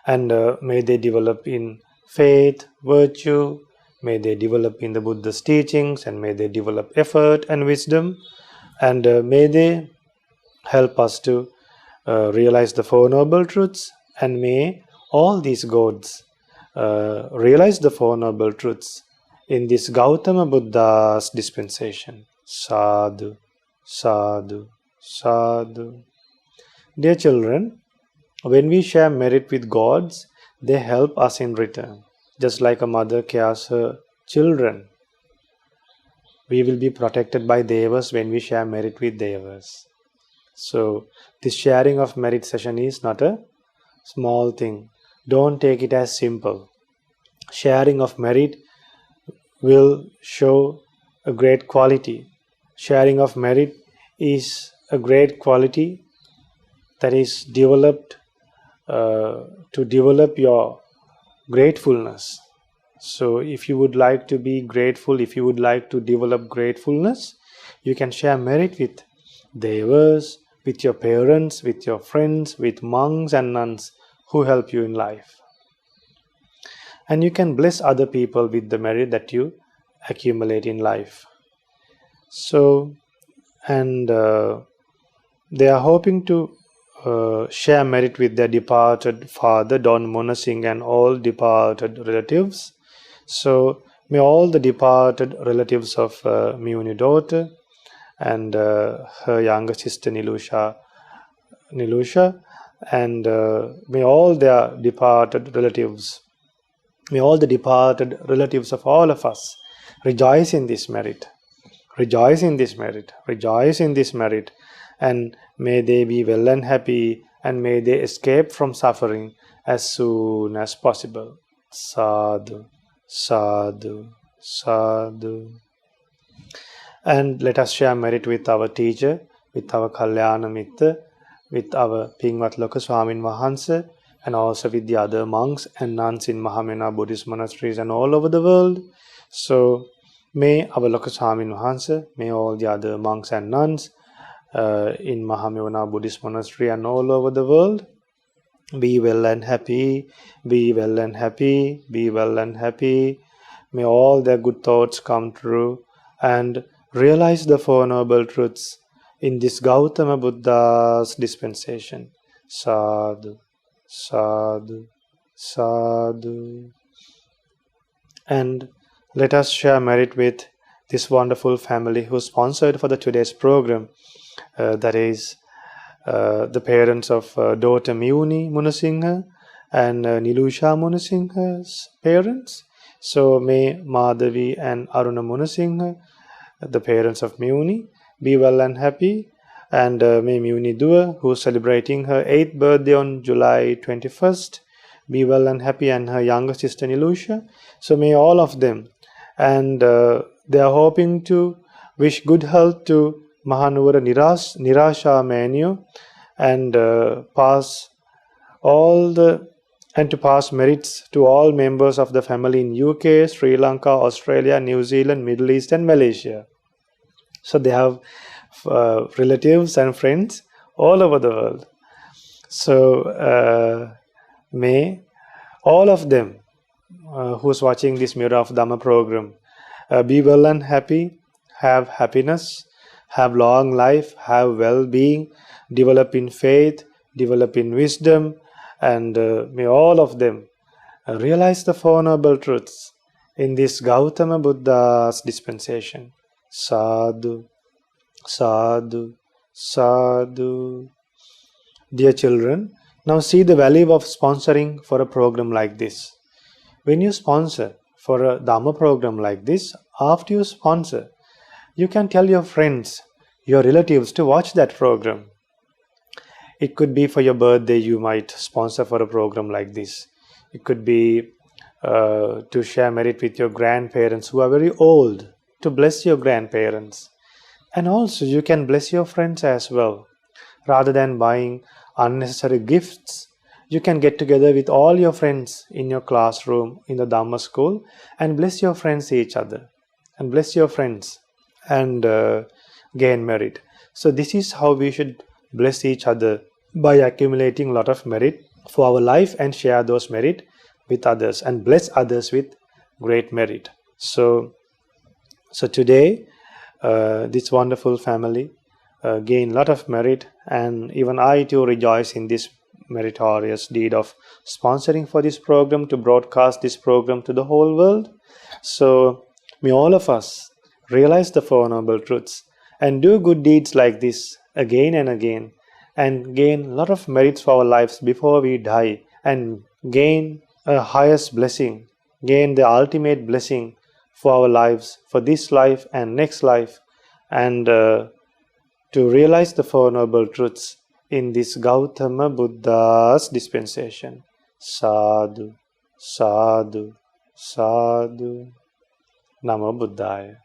and may they develop in faith, virtue, may they develop in the Buddha's teachings, and may they develop effort and wisdom, and may they help us to realize the Four Noble Truths, and may all these gods realize the Four Noble Truths in this Gautama Buddha's dispensation. Sadhu, sadhu, sadhu. Dear children, when we share merit with gods, they help us in return. Just like a mother cares her children, we will be protected by Devas when we share merit with Devas. So this sharing of merit session is not a small thing. Don't take it as simple. Sharing of merit will show a great quality. Sharing of merit is a great quality that is developed to develop your gratefulness. So if you would like to be grateful, if you would like to develop gratefulness, you can share merit with devas, with your parents, with your friends, with monks and nuns who help you in life. And you can bless other people with the merit that you accumulate in life. So, and they are hoping to share merit with their departed father, Don Monasingh, and all departed relatives. So, may all the departed relatives of Miuni daughter and her younger sister Nilusha, and may all their departed relatives, may all the departed relatives of all of us rejoice in this merit, rejoice in this merit, rejoice in this merit, and may they be well and happy, and may they escape from suffering as soon as possible. Sadhu, sadhu, sadhu. And let us share merit with our teacher, with our Kalyana Mitra, with our Pingvat Loka Swamin Wahanse, and also with the other monks and nuns in Mahamena Buddhist monasteries and all over the world. So may our Loka Swamin Wahanse, may all the other monks and nuns in Mahamena Buddhist monastery and all over the world be well and happy, be well and happy, be well and happy. May all their good thoughts come true and realize the Four Noble Truths in this Gautama Buddha's dispensation. Sadhu, sadhu, sadhu. And let us share merit with this wonderful family who sponsored for the today's program. That is the parents of daughter Miuni Munasingha and Nilusha Munasingha's parents. So may Madhavi and Aruna Munasingha, the parents of Miuni, be well and happy. And may Miuni Dua, who is celebrating her 8th birthday on July 21st, be well and happy, and her younger sister Nilusha. So may all of them. And they are hoping to wish good health to Mahanuvara Nirasha Manyo, and pass merits to all members of the family in UK, Sri Lanka, Australia, New Zealand, Middle East, and Malaysia. So they have relatives and friends all over the world. So may all of them who's watching this Mirror of Dhamma program be well and happy, have happiness, have long life, have well-being, develop in faith, develop in wisdom, and may all of them realize the Four Noble Truths in this Gautama Buddha's dispensation. Sadhu, sadhu, sadhu. Dear children, now see the value of sponsoring for a program like this. When you sponsor for a Dhamma program like this, after you sponsor, you can tell your friends, your relatives to watch that program. It could be for your birthday, you might sponsor for a program like this. It could be to share merit with your grandparents who are very old, to bless your grandparents. And also you can bless your friends as well. Rather than buying unnecessary gifts, you can get together with all your friends in your classroom, in the Dhamma school, and bless your friends each other. And bless your friends and gain merit. So this is how we should bless each other, by accumulating a lot of merit for our life and share those merit with others and bless others with great merit. So today this wonderful family gain a lot of merit, and even I too rejoice in this meritorious deed of sponsoring for this program, to broadcast this program to the whole world. So may all of us realize the Four Noble Truths and do good deeds like this again and again, and gain a lot of merits for our lives before we die, and gain a highest blessing, gain the ultimate blessing for our lives, for this life and next life, and to realize the Four Noble Truths in this Gautama Buddha's dispensation. Sadhu, sadhu, sadhu. Namo Buddhaya.